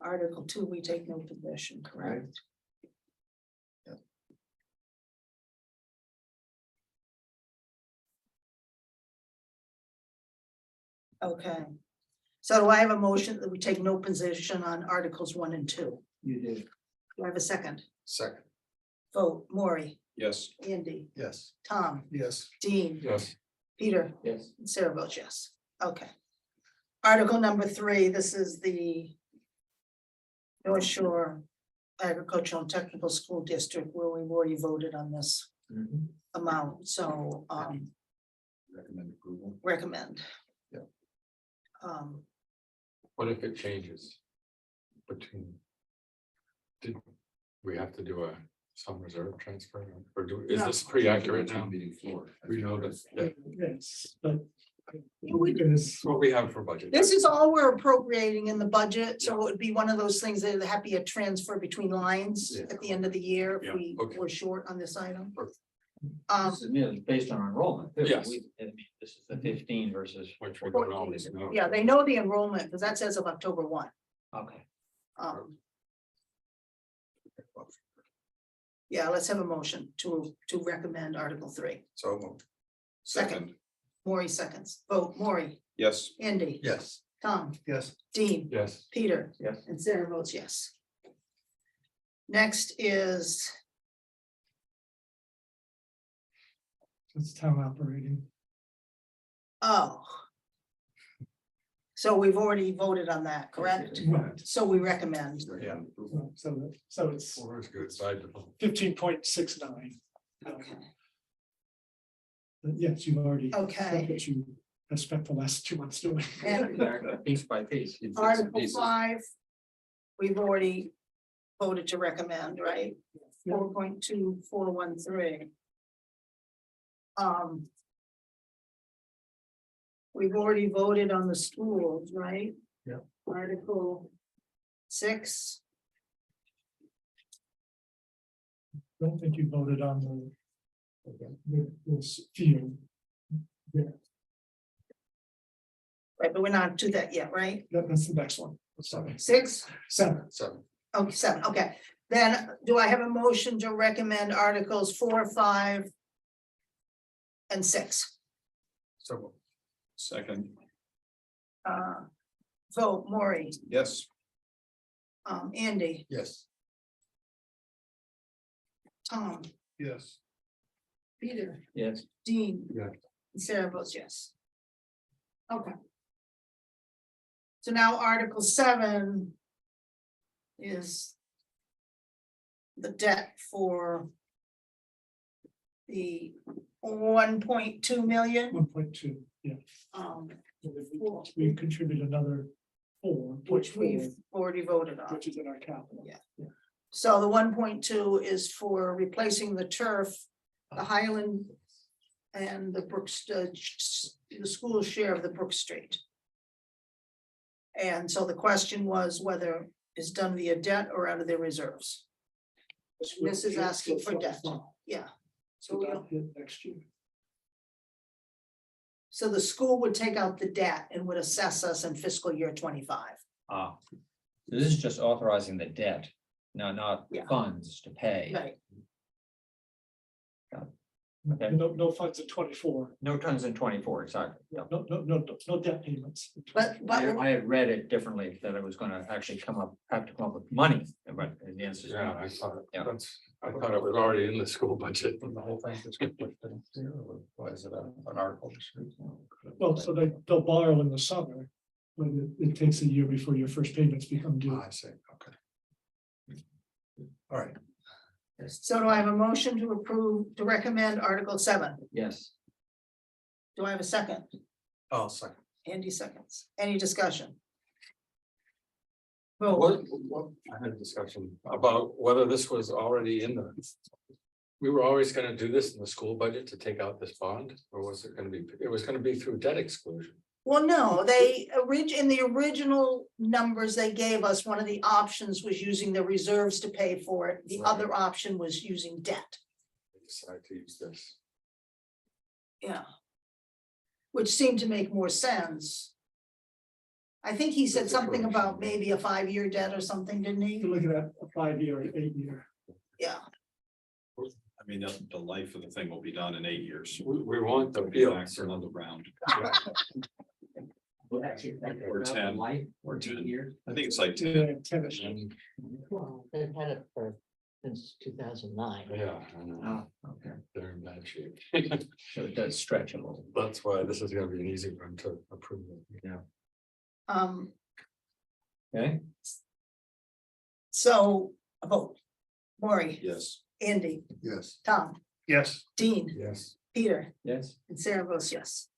Article 2, we take no position, correct? Yep. Okay. So do I have a motion that we take no position on Articles 1 and 2? You do. Do I have a second? Second, Vote, Maury, Yes. Andy, yes. Tom, Yes. Dean, Yes, Peter, Yes. and Sarah votes yes. Okay. Article number 3, this is the North Shore Agricultural and Technical School District where we've already voted on this amount, so Recommend approval. recommend. Yeah. what if it changes? Between. Did we have to do some reserve transfer or is No. this pretty accurate now? Meeting floor. We know that, Yes, but. We- Because what we have for budget. This is all we're appropriating in the budget, so it would be one of those things that have to be a transfer between lines Yeah. at the end of the year if Yeah, we okay. were short on this item. Perfect. This is merely based on enrollment. too. Yes. I mean, this is the 15 versus. Which we don't always know. Yeah, they know the enrollment because that says of October 1. Okay. Yeah, let's have a motion to recommend Article 3. So moved. Second. Maury seconds. Vote, Maury, Yes. Andy, Yes. Tom, Yes. Dean, Yes, Peter, Yes. and Sarah votes yes. Next is, it's town operating. oh. So we've already voted on that, correct? Right. So we recommend. yeah. So it's Or it's good side development. 15.69. Okay. Yes, you've already. Okay. said what you have spent the last 2 months doing. And Piece by piece. Article 5, we've already voted to recommend, right? 4.2413. We've already voted on the schools, right? Yep. Article 6, Don't think you voted on this field. Yeah, right, but we're not to that yet, right? that's the next one. Sorry. 6, 7. 7. okay, 7, okay. Then do I have a motion to recommend Articles 4, 5, and 6? So moved. Second. Vote, Maury, Yes. Andy, Yes. Tom, Yes. Peter, Yes. Dean. Yeah. And Sarah votes yes. Okay. So now Article 7 is the debt for the 1.2 million. 1.2, yeah. We contribute another 4. Which we've already voted on. Which is in our capital. Yeah. So the 1.2 is for replacing the turf, the Highland and the Brooks, the school share of the Brook Street. And so the question was whether it's done via debt or out of their reserves. This is asking for debt, yeah. So we that don't- hit next year. So the school would take out the debt and would assess us in fiscal year 25. So this is just authorizing the debt, not Yeah. funds to pay. Right, Okay. No funds in 24. No tons in 24, exactly. Yeah. No debt payments. in but, 24. but, I had read it differently, that it was gonna actually have to come up with money, but the answer is Yeah, no. I thought, Yeah. I thought it was already in the school budget. The whole thing just get pushed in here, or why is it an article? Well, so they'll borrow in the summer, but it takes a year before your first payments become due. I see, okay. All right, so do I have a motion to approve, to recommend Article 7? Yes. Do I have a second? I'll second. Andy seconds. Any discussion? What, Vote. I had a discussion about whether this was already in the. We were always gonna do this in the school budget to take out this bond, or was it gonna be, it was gonna be through debt exclusion? Well, no, in the original numbers they gave us, one of the options was using the reserves to pay for it. The Right. other option was using debt. I decided to use this. Yeah. Which seemed to make more sense. I think he said That's a something correction. about maybe a 5-year debt or something, didn't You're he? looking at a 5-year, 8-year. Yeah, I mean, the life of the thing will be done in 8 years. We want the Back fields. to another round. Or 10. Life or 10. 2 years. I think it's like 10. Yeah, tennis. Well, they've had it for since 2009. Yeah, I know. Oh, okay, They're in bad shape. so it does stretch a little. That's why this is gonna be an easy one to approve. Yeah. Okay, so a vote. Maury, Yes. Andy, Yes. Tom, Yes. Dean, Yes. Peter, yes, and Sarah votes yes.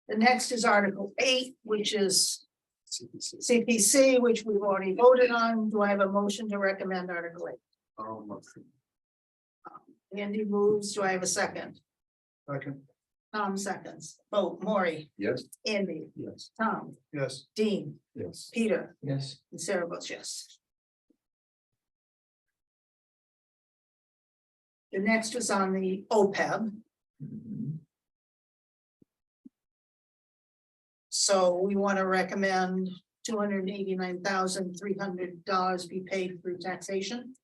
The next is Article 8, which is CPC, which we've already voted on. Do I have a motion to recommend Article 8? Andy moves. Do I have a second? Second. Tom seconds. Vote Maury, Yes. Andy, Yes. Tom, Yes. Dean, Yes. Peter, yes, and Sarah votes yes. The next was on the OPEB. Mhm. So we want to recommend $289,300 be paid through taxation.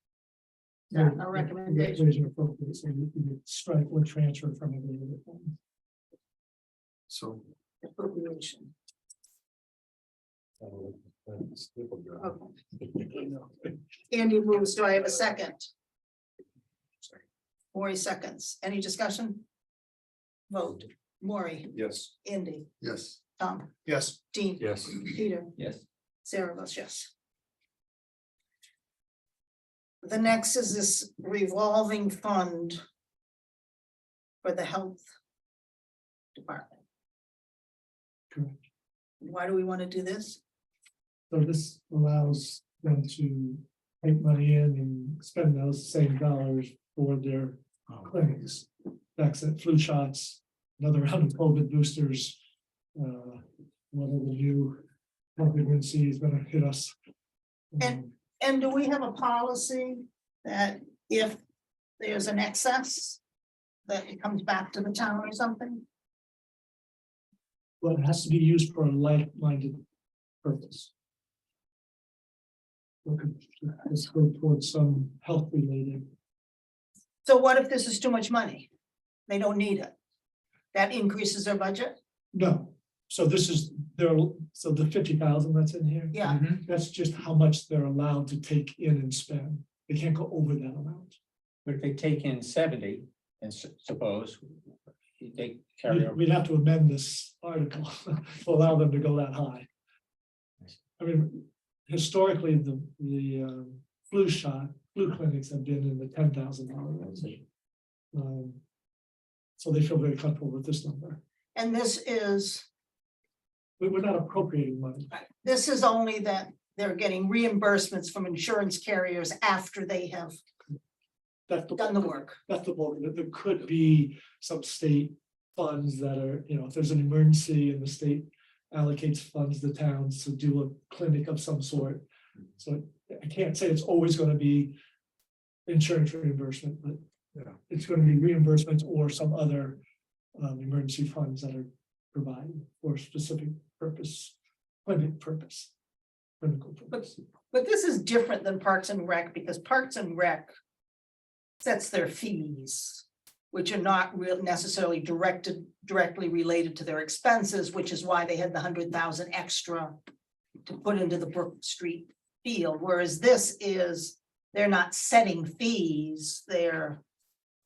Is that a recommendation? Raise and appropriate, so you can strike or transfer from available funds. So Appropriation. Okay. Andy moves. Do I have a second? Maury seconds. Any discussion? Vote. Maury, Yes. Andy, yes. Tom, Yes. Dean. Yes. Peter, yes, Sarah votes yes. The next is this revolving fund for the health department. Correct. Why do we want to do this? So this allows them to take money in and spend those same dollars for their clinics. Vaccine, flu shots, another round of COVID boosters. Whatever new pregnancy is gonna hit us. And do we have a policy that if there's an excess, that it comes back to the town or something? But it has to be used for a like-minded purpose. Let's go towards some health related. So what if this is too much money? They don't need it. That increases their budget? No, so this is their, so the 50,000 that's in here. Yeah, That's just how much they're allowed to take in and spend. They can't go over that amount. but if they take in 70, and suppose they carry over. We'd have to amend this article to allow them to go that high. I mean, historically, the flu clinics have been in the $10,000 range. So they feel very comfortable with this number. and this is We're not appropriating money. This is only that they're getting reimbursements from insurance carriers after they have That's done the work. That's the bulk. There could be some state funds that are, if there's an emergency and the state allocates funds to towns to do a clinic of some sort. So I can't say it's always gonna be insurance reimbursement, but it's gonna be reimbursements or some other emergency funds that are provided for a specific purpose, clinic purpose. Clinical purpose. But this is different than Parks and Rec because Parks and Rec sets their fees, which are not real necessarily directly related to their expenses, which is why they had the 100,000 extra to put into the Brook Street field, whereas this is, they're not setting fees, they're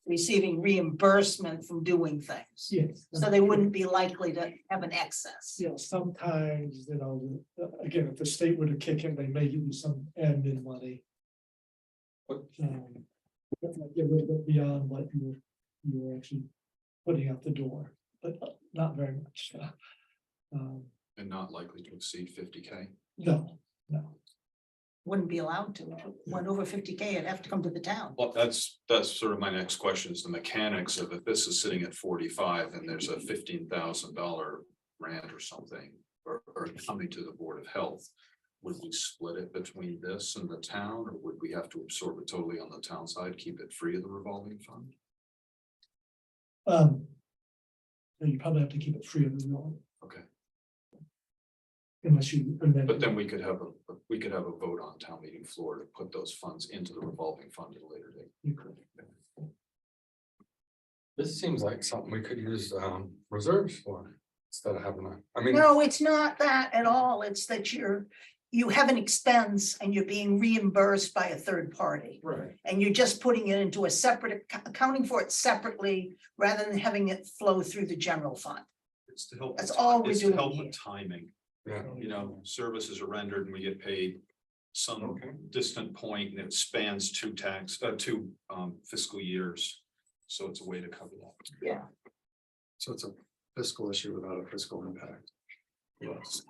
receiving reimbursement from doing things. Yes. So they wouldn't be likely to have an excess. Sometimes, again, if the state were to kick in, they may give you some admin money. But that might get a little bit beyond what you're actually putting out the door, but not very much. And not likely to exceed 50K. No. Wouldn't be allowed to. If it went over 50K, it'd have to come to the town. Well, that's sort of my next question is the mechanics of if this is sitting at 45 and there's a $15,000 grant or something. Or coming to the Board of Health, would we split it between this and the town, or would we have to absorb it totally on the town side, keep it free of the revolving fund? You probably have to keep it free of the law. Okay, unless you amend. But then we could have a vote on town meeting floor to put those funds into the revolving fund at a later date. You could. This seems like something we could use reserves for instead of having I mean, No, it's not that at all. It's that you have an expense and you're being reimbursed by a third party. right, And you're just putting it into a separate, accounting for it separately, rather than having it flow through the general fund. It's to help. That's with all ti- we're it's to doing help here. with timing, yeah. you know, services are rendered and we get paid some Okay. distant point and it spans two fiscal years. So it's a way to cover that. So it's a fiscal issue without a fiscal impact. Yes.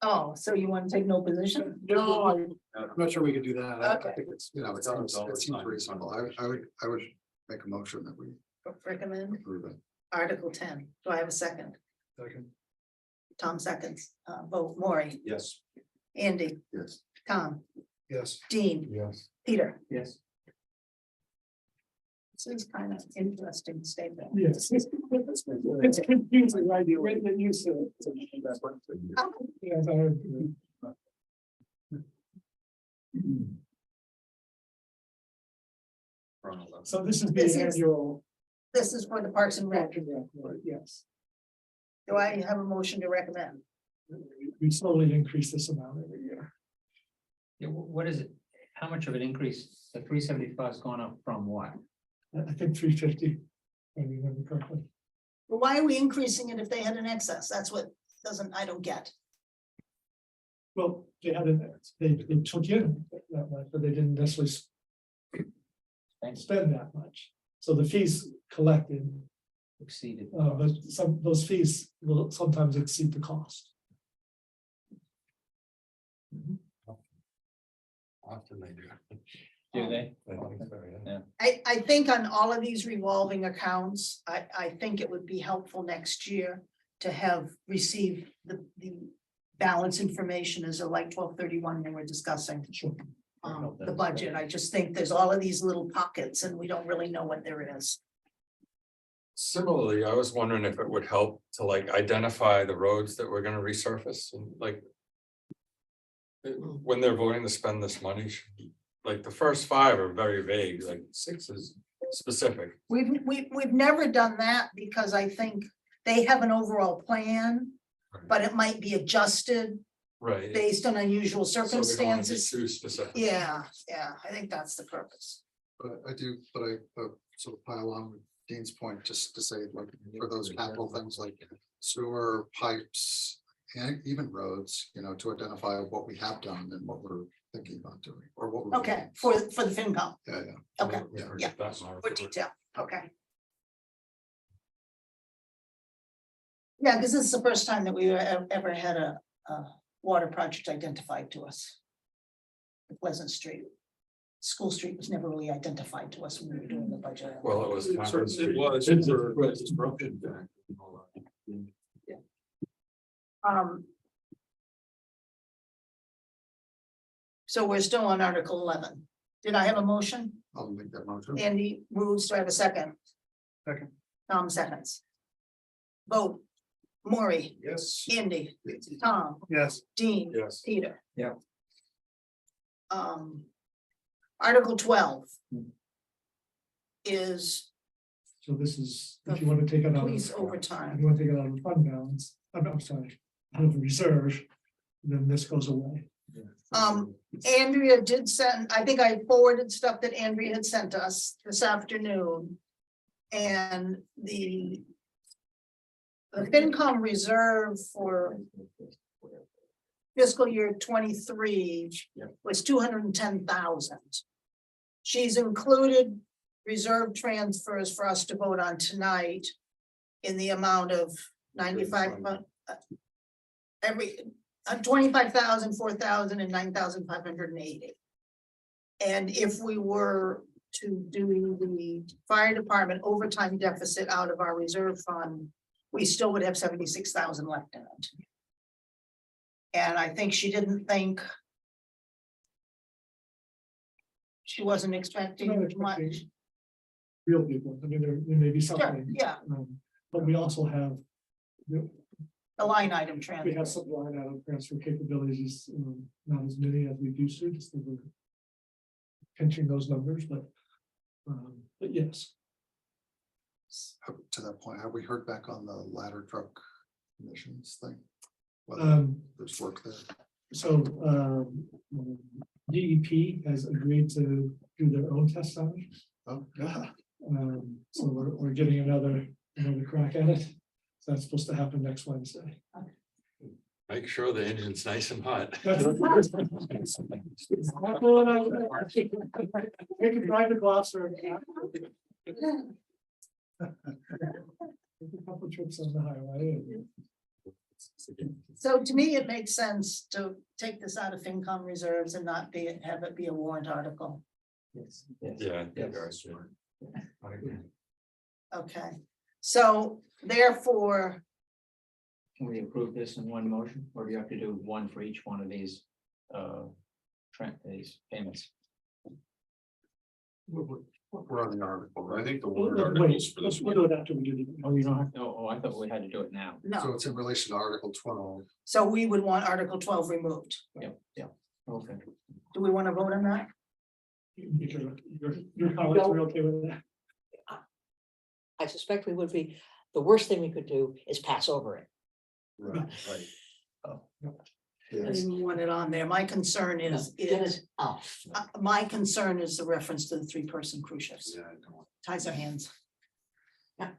Oh, so you want to take no position? No, I'm not sure we could do that. Okay. I think it's, you know, it Done all the seems time. reasonable. I would make a motion that we Recommend approve it. Article 10. Do I have a second? Second. Tom seconds. Vote Maury, Yes. Andy, Yes. Tom, Yes. Dean, Yes. Peter. Yes. This is kind of interesting statement. Yes. It's confusing, right? You wait and you say. Yes, I agree. So this is This the is- annual. This is for the Parks and Rec. Yes, Do I have a motion to recommend? we slowly increase this amount every year. Yeah, what is it? How much of an increase? The 375 has gone up from what? I think 350. If I remember correctly. Well, why are we increasing it if they had an excess? That's what I don't get. Well, they had they took in that much, but they didn't necessarily spend that much. So the fees collected, Exceeded. but those fees will sometimes exceed the cost. Often they do. Do they? I think so, yeah. I think on all of these revolving accounts, I think it would be helpful next year to have received the balance information as of like 12/31 when we're discussing the budget. I just think there's all of these little pockets and we don't really know what there is. Similarly, I was wondering if it would help to like identify the roads that we're gonna resurface and like. When they're voting to spend this money, like the first 5 are very vague, like 6 is specific. We've never done that because I think they have an overall plan, but it might be adjusted Right. based on unusual So we don't wanna be circumstances. Too specific. Yeah, I think that's the purpose. But I sort of pile on with Dean's point, just to say, like, for those capital things like sewer pipes. And even roads, you know, to identify what we have done and what we're thinking about doing, or what. we're Okay, doing. for the FinCom, Yeah, okay, Yeah. That's my for report. detail, okay. Yeah, because this is the first time that we ever had a water project identified to us. Pleasant Street. School Street was never really identified to us when we were doing the budget. Well, it was. Conference It Street. was. It's broken back. So we're still on Article 11. Did I have a motion? I'll make that motion. Andy moves, do I have a second? Second. Tom seconds. Vote. Maury, Yes. Andy, Tom, Yes. Dean, Yes. Peter. Yeah. Article 12. Is So this is, if you want to take it out. police If overtime. you want to take it out of fund balance, I'm sorry, out of the reserve, then this goes away. Andrea did send, I think I forwarded stuff that Andrea had sent us this afternoon. And the FinCom reserve for fiscal year 23 was 210,000. She's included reserve transfers for us to vote on tonight in the amount of 95, every 25,000, 4,000 and 9,580. And if we were to do the fire department overtime deficit out of our reserve fund, we still would have 76,000 left in it. And I think she didn't think she wasn't expecting Not much. expecting Real people, I mean, there may be Sure, something. yeah, But we also have, the line item We transfer. have some line item transfer capabilities, not as many as we used to, just that we're pinching those numbers, but yes. To that point, have we heard back on the ladder truck emissions thing? Whether there's work there? So DEP has agreed to do their own test on it. Oh, yeah. So we're getting another crack at it. So that's supposed to happen next Wednesday. Make sure the engine's nice and hot. We can drive to Gloucester. A couple trips on the highway. So to me, it makes sense to take this out of FinCom reserves and not have it be a warrant article. Yes. Yes. Yeah. Yes. very smart. I agree. Okay, so therefore, Can we approve this in one motion, or do you have to do one for each one of these? These payments? We're on the article, I right? think the Wait, warrant articles for this we'll one. do it after we do the. Oh, you don't have to, oh, I thought we had to do it now. So no, it's in relation to Article 12. so we would want Article 12 removed. Okay. Do we want to vote on that? Your colleagues are okay with that? I suspect we would be, the worst thing we could do is pass over it. Right. I Yes. didn't want it on there. My concern No, is, get it off. my concern is the reference to the 3-person cruise ships. Yeah, I don't- Ties our hands. Yeah.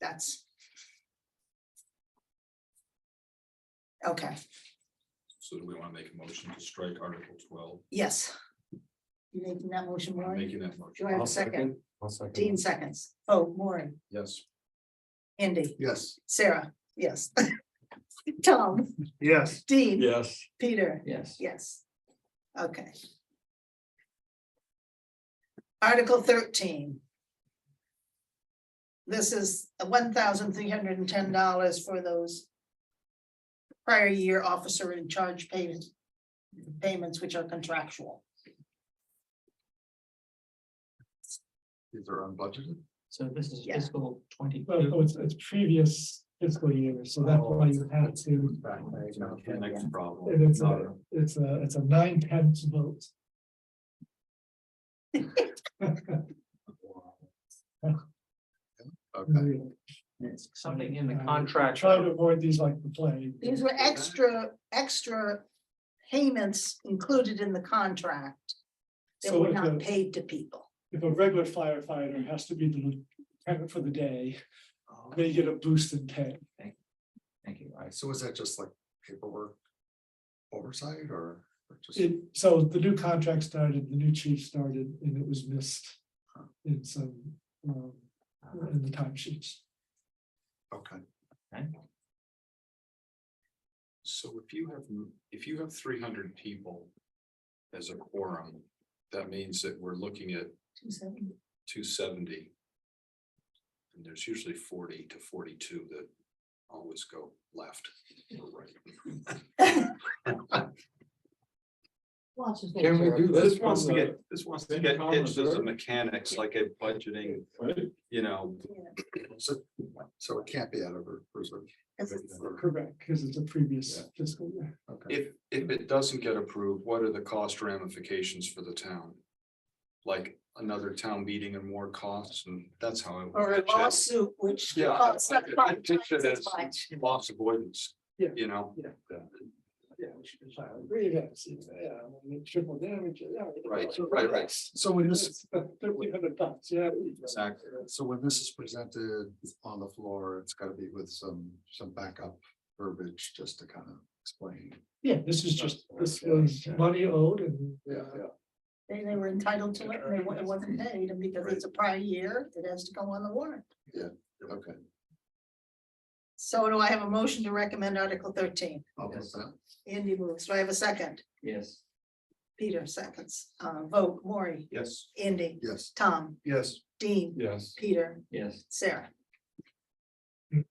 That's. Okay, So do we want to make a motion to strike Article 12? yes. You making that motion, I'm Maureen? making that Do motion. I have a I'll second? I'll second. Dean seconds. Oh, Maureen, Yes. Andy, Yes. Sarah, yes. Tom, Yes. Dean. Yes. Peter, Yes. yes. Okay. Article 13. This is $1,310 for those prior year officer in charge payments, which are contractual. These are unbudgeted. So this is Yeah. fiscal Well, 22. so it's previous fiscal year, so that's why you have to, The next problem. and it's a 9/10 vote. Okay. It's something in the contract. Try to avoid these like the plague. These were extra payments included in the contract that So were if not a, paid to people. if a regular firefighter has to be the lieutenant for the day, they get a boost in pay. Thank you. I So is that just like paperwork oversight or just? So the new contract started, the new chief started, and it was missed in some, in the timesheets. Okay. So if you have 300 people as a quorum, that means that we're looking at 270. And there's usually 40 to 42 that always go left or right. Can we do this? This wants to from get, this wants to get FinCom into the reserve? mechanics like a budgeting, you know, So it can't be out of reserve. Correct, because it's a previous fiscal year. Okay. if it doesn't get approved, what are the cost ramifications for the town? Like another town meeting and more costs, and that's how I. Or a pitch it. lawsuit, which. Yeah, costs not I pitch it twice as as much. loss avoidance. Yeah. You know, Yeah, we should decide. Really, triple damage. Right. So when this, $1,300, yeah. Exactly. so when this is presented on the floor, it's gotta be with some backup verbiage just to kind of explain. Yeah, this was money owed and. They were entitled to it, and it wasn't paid, and because it's a prior year, it has to go on the warrant. Okay. So do I have a motion to recommend Article 13? I'll put that. Andy moves. Do I have a second? Yes. Peter seconds. Vote, Maury, yes. Andy, Yes. Tom, Yes. Dean, Yes. Peter, Yes. Sarah. A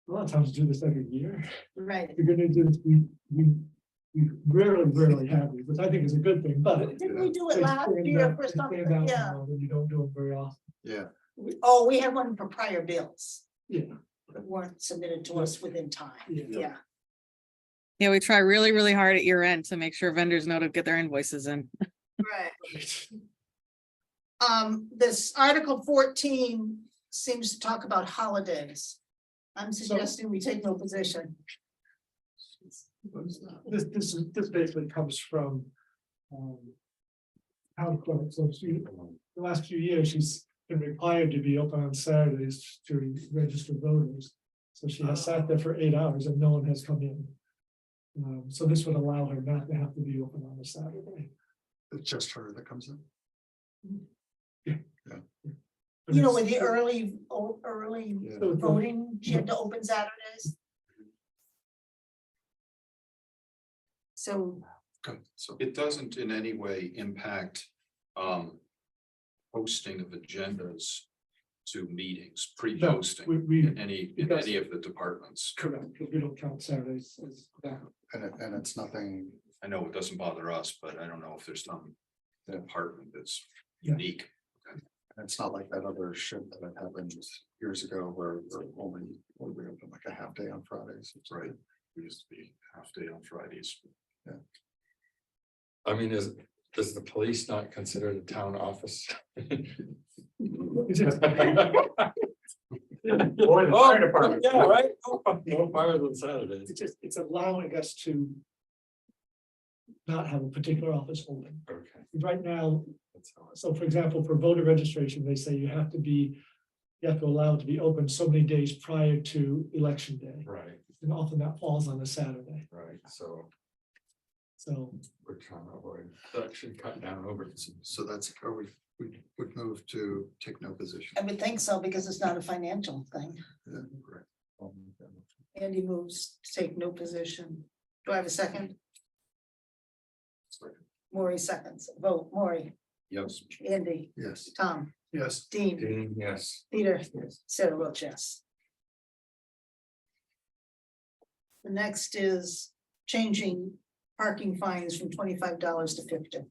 lot of times do this every year. Right. If you're gonna do this, we rarely have these, which I think is a good thing, but. Didn't we do it they last stand year out- for they stand something? out Yeah. more when you don't do them very often. Yeah. Oh, we had one for prior bills. Yeah. weren't submitted to us within time, Yeah. yeah. Yeah, we try really, really hard at year end to make sure vendors know to get their invoices in. Right. This Article 14 seems to talk about holidays. I'm suggesting we take no position. This basically comes from. Town clerk, so the last few years, she's been required to be open on Saturdays to register voters. So she has sat there for 8 hours and no one has come in. So this would allow her not to have to be open on a Saturday. It's just her that comes in. But You know, it's- with the early Yeah. so the- voting, she had to open Saturdays. So, Good, so It doesn't in any way impact posting of agendas to meetings, pre-posting we, in it does. any of the departments. correct, because we don't count Saturdays as that. and it's nothing, I know it doesn't bother us, but I don't know if there's some Yeah. department that's Yeah. unique. it's not like that other shit that had happened years ago where we open like a half day on Fridays. It's Right. We used to be half day on Fridays. I mean, does the police not consider it a town office? It's just- Or the fire department. Yeah, right. No fires on Saturdays. it's allowing us to. Not have a particular office holding. Okay. Right now, That's how so for example, for voter registration, they say you have to allow it to be open so many days prior to election day. Right, And often that falls on a Saturday, right. So so. we're trying to avoid, actually cut down over. So that's, or we would move to take no position. I would think so, because it's not a financial thing. Yeah. Andy moves to take no position. Do I have a second? Maury seconds. Vote, Maury, Yes. Andy, Yes. Tom, Yes. Dean, Dean, yes. Peter, Sarah votes yes. The next is changing parking fines from $25 to $50.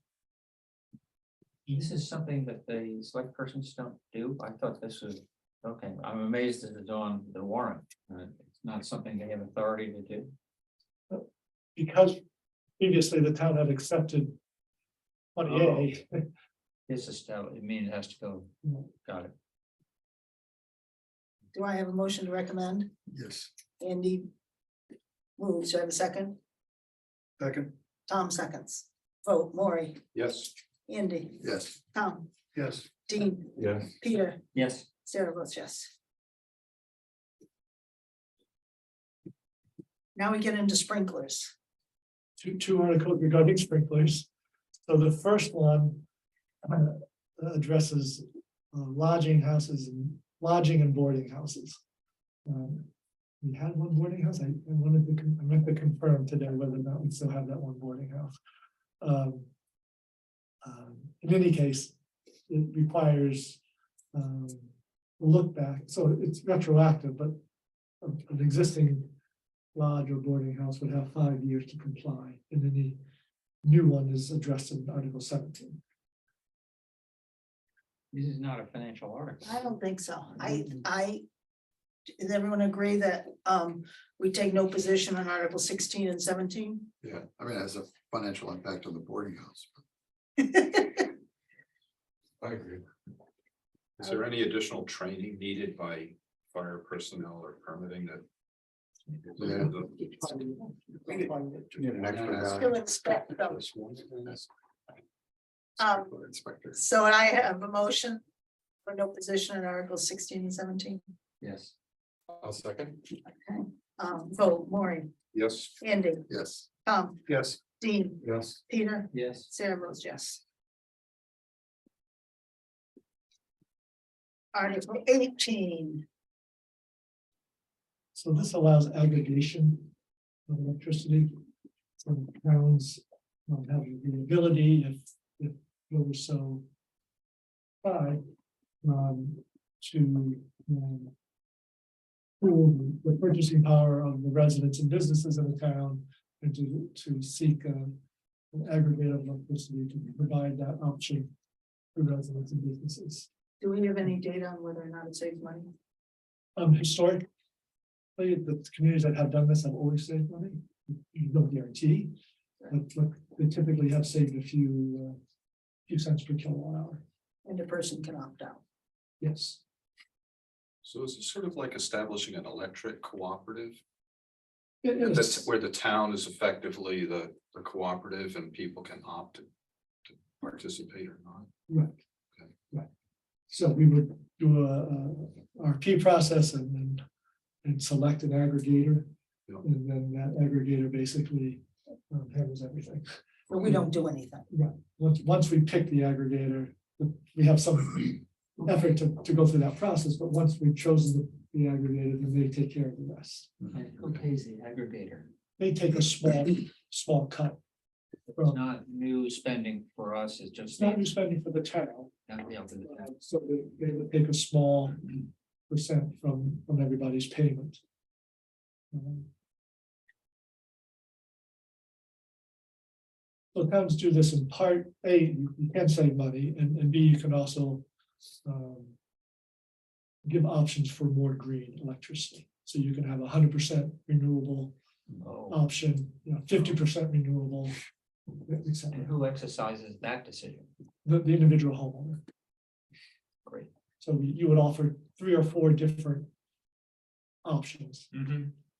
This is something that the select persons don't do. I thought this was, okay, I'm amazed that it's on the warrant. It's not something they have authority to do. Because previously the town had accepted. 20A, This is still, it means it has to go. Got it. Do I have a motion to recommend? Yes. Andy moves. Do I have a second? Second. Tom seconds. Vote, Maury, Yes. Andy, Yes. Tom, Yes. Dean, Yes. Peter, Yes, Sarah votes yes. Now we get into sprinklers. two articles regarding sprinklers. So the first one addresses lodging houses and lodging and boarding houses. We had one boarding house. I meant to confirm today whether or not we still have that one boarding house. In any case, it requires a look back, so it's retroactive, but an existing lodge or boarding house would have 5 years to comply, and then the new one is addressed in Article 17. this is not a financial article. I don't think so. Does everyone agree that we take no position on Article 16 and 17? Yeah, I mean, it has a financial impact on the boarding house. I agree. Is there any additional training needed by fire personnel or permitting that? Yeah. You need an extra guy. Still expect those. Inspector. So I have a motion for no position in Article 16 and 17. Yes. I'll second. Vote, Maury, Yes. Andy, Yes. Tom, Yes. Dean, Yes. Peter, Yes. Sarah votes yes. Article 18. So this allows aggregation of electricity. So towns have the ability, if they were so by to pool the purchasing power of the residents and businesses in the town and to seek an aggregate of electricity to provide that option for residents and businesses. Do we have any data on whether or not it saves money? Historic, The communities that have done this have always saved money. No guarantee, but they typically have saved a few cents per kilowatt hour. And a person can opt out. Yes, So is it sort of like establishing an electric cooperative? it That's is. where the town is effectively the cooperative and people can opt to participate or not. Right. So we would do a RP process and select an aggregator. Yeah. And then that aggregator basically handles everything. But we don't do anything. Once we pick the aggregator, we have some effort to go through that process, but once we've chosen the aggregator, then they take care of the rest. And who pays the aggregator? They take a small cut. It's not new spending for us, it's just. It's not new spending for the town. So they would take a small percent from everybody's payment. So towns do this in part, A, you can save money, and B, you can also give options for more green electricity. So you can have 100% renewable Oh, option, 50% renewable, and etc. who exercises that decision? The individual homeowner. Great. So you would offer 3 or 4 different options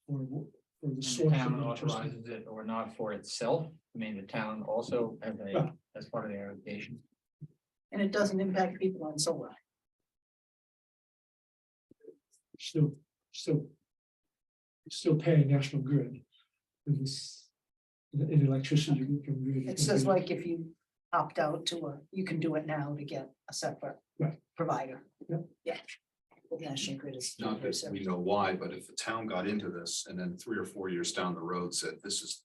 for the And the source. of town electricity. authorizes it or not for itself? I mean, the town also has Yeah. as part of the irrigation. And it doesn't impact people on solar. Still paying National Grid. In electricity. you can really- It's just like if you opt out you can do it now to get a separate Right. provider. Yep. Yeah. The National Grid is. Not that we know why, but if the town got into this and then 3 or 4 years down the road said, this is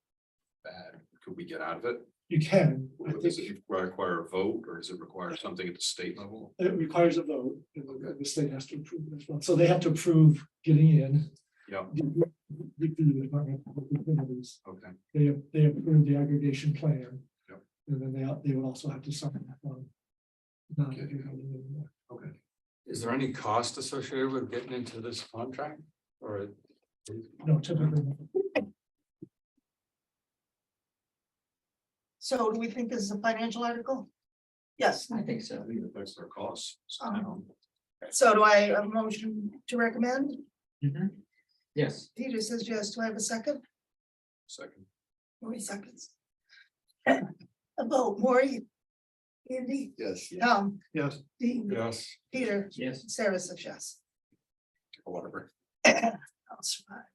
bad, could we get out of it? You can, I Does think it require a vote or does it require something at the state level? it requires a vote, and the state has to approve it as well, so they have to approve getting in. Yeah, The Department of Public Utilities. okay. They approve the aggregation plan. Yep. And then they would also have to sign that one. Not Okay. everybody in there. Okay. Is there any cost associated with getting into this contract or? No, typically, not. So do we think this is a financial article? Yes. I think so. I think it affects their costs. So do I have a motion to recommend? Yes. Peter says yes. Do I have a second? Second. Maury seconds. A vote, Maury. Andy, Yes. Tom, Yes, Dean, Yes. Peter, Yes. Sarah says yes. Whatever. I'll survive.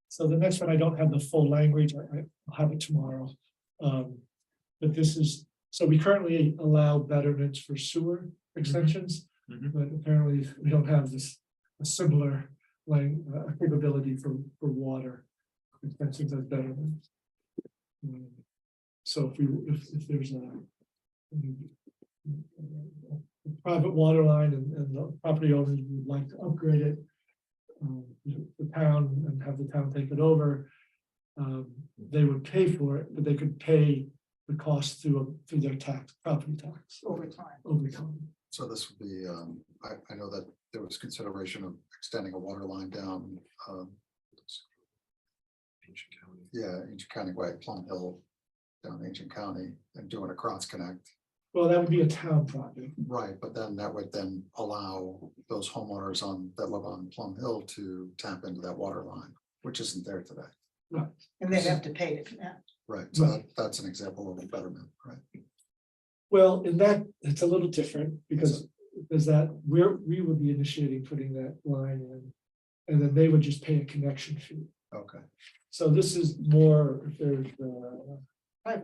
so the next one, I don't have the full language, I'll have it tomorrow. But this is, so we currently allow betterments for sewer extensions. Mhm. But apparently we don't have a similar capability for water extensions as betterment. So if there's a private water line and the property owners would like to upgrade it, the town and have the town take it over, they would pay for it, but they could pay the cost through their property tax Over time. over time. So this would be, I know that there was consideration of extending a water line down, Ancient County. Ancient County Way, Plum Hill, down Ancient County, and doing a cross connect. Well, that would be a town project. Right, but then that would then allow those homeowners that live on Plum Hill to tap into that water line, which isn't there today. And they'd have to pay to connect. Right, so Right. that's an example of a betterment, right? Well, in that, it's a little different because we would be initiating putting that line in. And then they would just pay a connection fee. Okay, So this is more, if there's,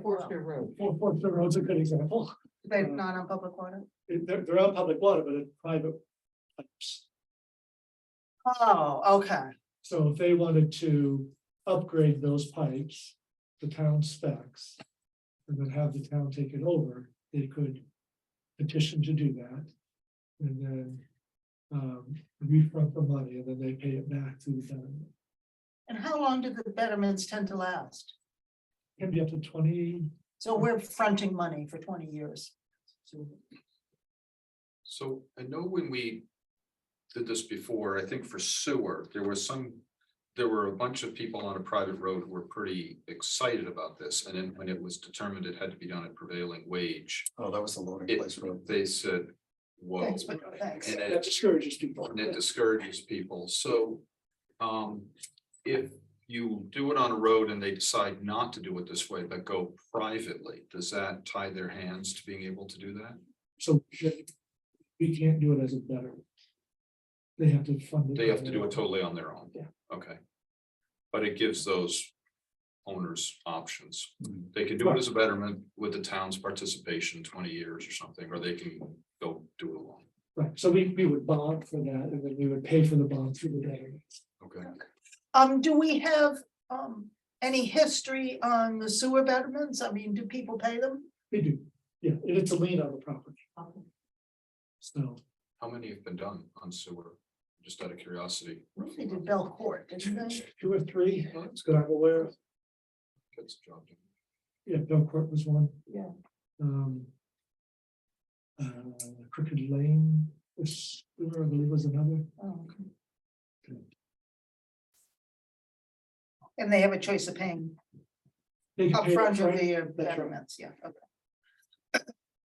Forster Road. Forster Road's a good example. They're not on public water? They're on public water, but it's private pipes. Oh, okay. So if they wanted to upgrade those pipes, the town specs, and then have the town take it over, they could petition to do that. And then refund the money, and then they pay it back to the town. And how long do the betterments tend to last? Can be up to 20, So we're fronting money for 20 years. So I know when we did this before, I think for sewer, there were a bunch of people on a private road who were pretty excited about this, and then when it was determined it had to be done at prevailing wage, Oh, that was the loading it, place road. they said, whoa. Thanks, but no thanks. And That it, discourages people. and it discourages people, so, if you do it on a road and they decide not to do it this way, but go privately, does that tie their hands to being able to do that? So we can't do it as a better. They have to fund it. They have to do it totally on their own? Yeah. Okay. But it gives those owners options. Mhm. They can do it as a betterment with the town's participation 20 years or something, or they can go do it alone. Right, so we would bond for that, and then we would pay for the bond through the betterment. Okay. Do we have, any history on the sewer betterments? I mean, do people pay them? They do, yeah, and it's a lien on the property. So, How many have been done on sewer? Just out of curiosity. They did Bell Court, didn't they? 2 or 3, that's good, I'm aware of. Gets the job done. Yeah, Belcourt was one. Yeah. Crooked Lane, was, I believe was another. Oh, okay. And they have a choice of paying They can pay upfront upfront. of the That's right. betterments, yeah, okay.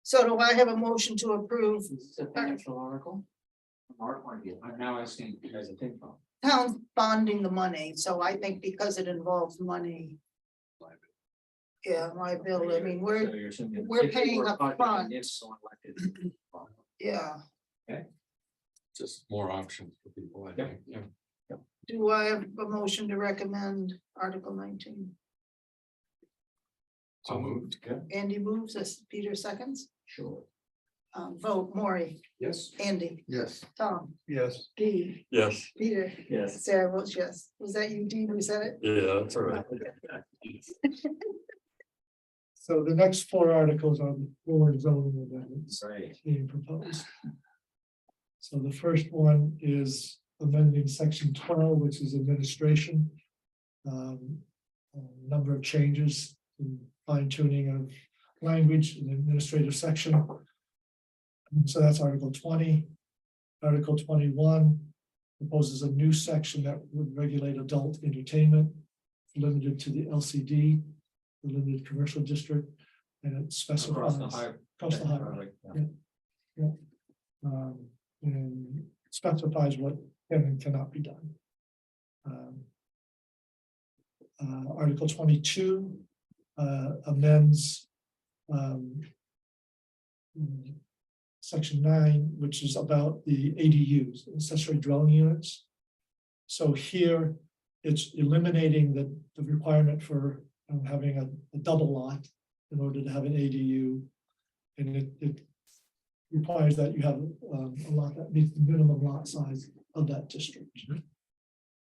So do I have a motion to approve Is this a financial article? From our point of view, I'm now asking you guys a thing from. town bonding the money? So I think because it involves money. Yeah, liability, I mean, So you're assuming we're if you paying were up budgeting front. If someone elected. yeah, Just more options for people, I Yep. think, yeah. do I have a motion to recommend Article 19? So moved. Andy moves, as Peter seconds, Sure. vote, Maury, Yes. Andy, Yes. Tom, Yes. Dee, Yes, Peter, Yes. Sarah votes yes. Was that you, Dean, who said it? yeah, that's all right. So the next 4 articles are the 4 zoning amendments Right. being proposed. So the first one is amending section 12, which is administration. A number of changes, fine tuning of language in the administrative section. So that's Article 20. Article 21 proposes a new section that would regulate adult entertainment limited to the LCD, the limited commercial district, and it specifies. Across the highway. And specifies what can and cannot be done. Article 22 amends section 9, which is about the ADUs, accessory dwelling units. So here, it's eliminating the requirement for having a double lot in order to have an ADU. And it requires that you have a lot that meets the minimum lot size of that district.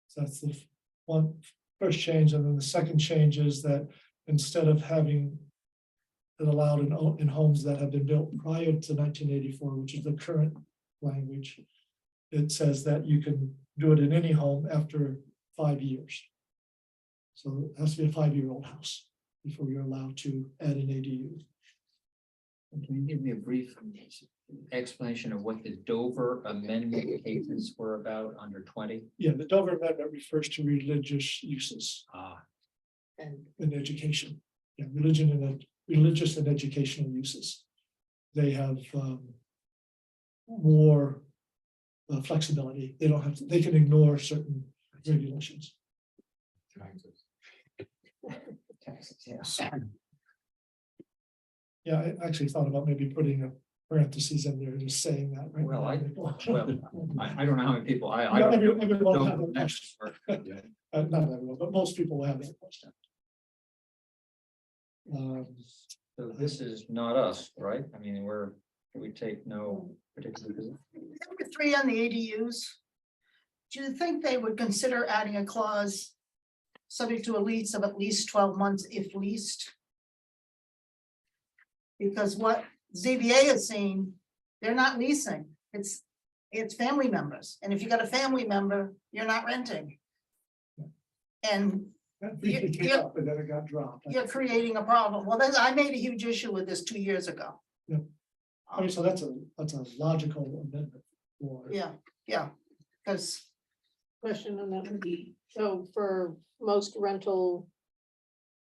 So that's the first change, and then the second change is that instead of having it allowed in homes that have been built prior to 1984, which is the current language, it says that you can do it in any home after 5 years. So it has to be a 5-year-old house before you're allowed to add an ADU. Can you give me a brief explanation of what the Dover amendment cases were about under 20? Yeah, the Dover Amendment refers to religious uses And in education. Yeah, religious and educational uses. They have more flexibility. They don't have to, they can ignore certain regulations. Taxes, yes. Yeah, I actually thought about maybe putting a parentheses in there, just saying that. Right Well, now. I don't know how many people, I No, don't. everyone will have don't- that question. Not everyone, but most people will have that question. So this is not us, right? I mean, we take no particular position. Number 3 on the ADUs. Do you think they would consider adding a clause subject to a lease of at least 12 months if leased? Because what ZBA has seen, they're not leasing, it's family members, and if you got a family member, you're not renting. And That briefly came Yeah. up, but then it got dropped. you're creating a problem. Well, I made a huge issue with this 2 years ago. I mean, so that's a logical amendment for. Yeah, yeah, because Question on that would be, so for most rental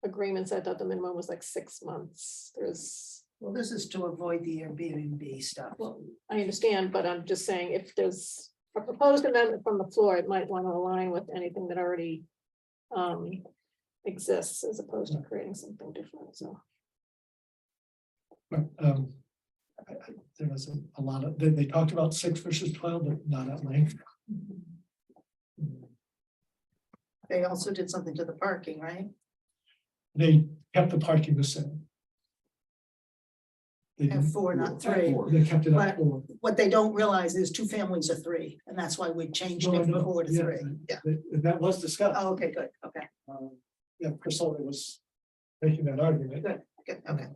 agreements, I thought the minimum was like 6 months. There's, well, this is to avoid the Airbnb stuff. well, I understand, but I'm just saying if there's a proposed amendment from the floor, it might want to align with anything that already exists as opposed to creating something different, so. But, there was a lot of, they talked about 6 versus 12, but not at length. They also did something to the parking, right? They kept the parking the same. They Have didn't- 4, not 3. They kept it But- at 4. What they don't realize is 2 families are 3, and that's why we changed No, I it from know, 4 to yeah, 3. Yeah. That was discussed. Oh, okay, good. Okay, Yeah, Priscilla was making that argument. good, good. Okay.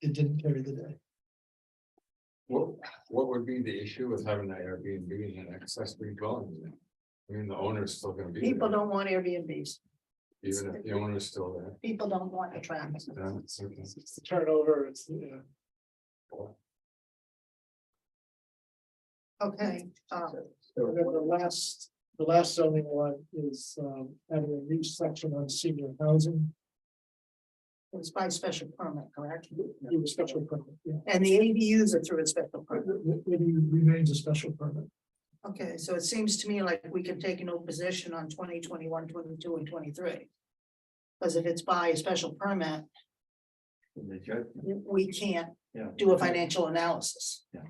It didn't carry the day. What would be the issue with having an Airbnb and an accessory dwelling unit? I mean, the owner's still gonna be People there, don't want Airbnbs. even if the owner's still there. People don't want the traffic. Then it's okay. It's the turnover, it's, yeah. Okay, And then the last zoning one is having a new section on senior housing. it was by special permit, correct? New special permit, yeah. And the ADUs are through a special permit. It remains a special permit. Okay, so it seems to me like we can take no position on 2021, 22, and 23. Because if it's by a special permit, we can't Yeah. do a financial analysis. Yeah.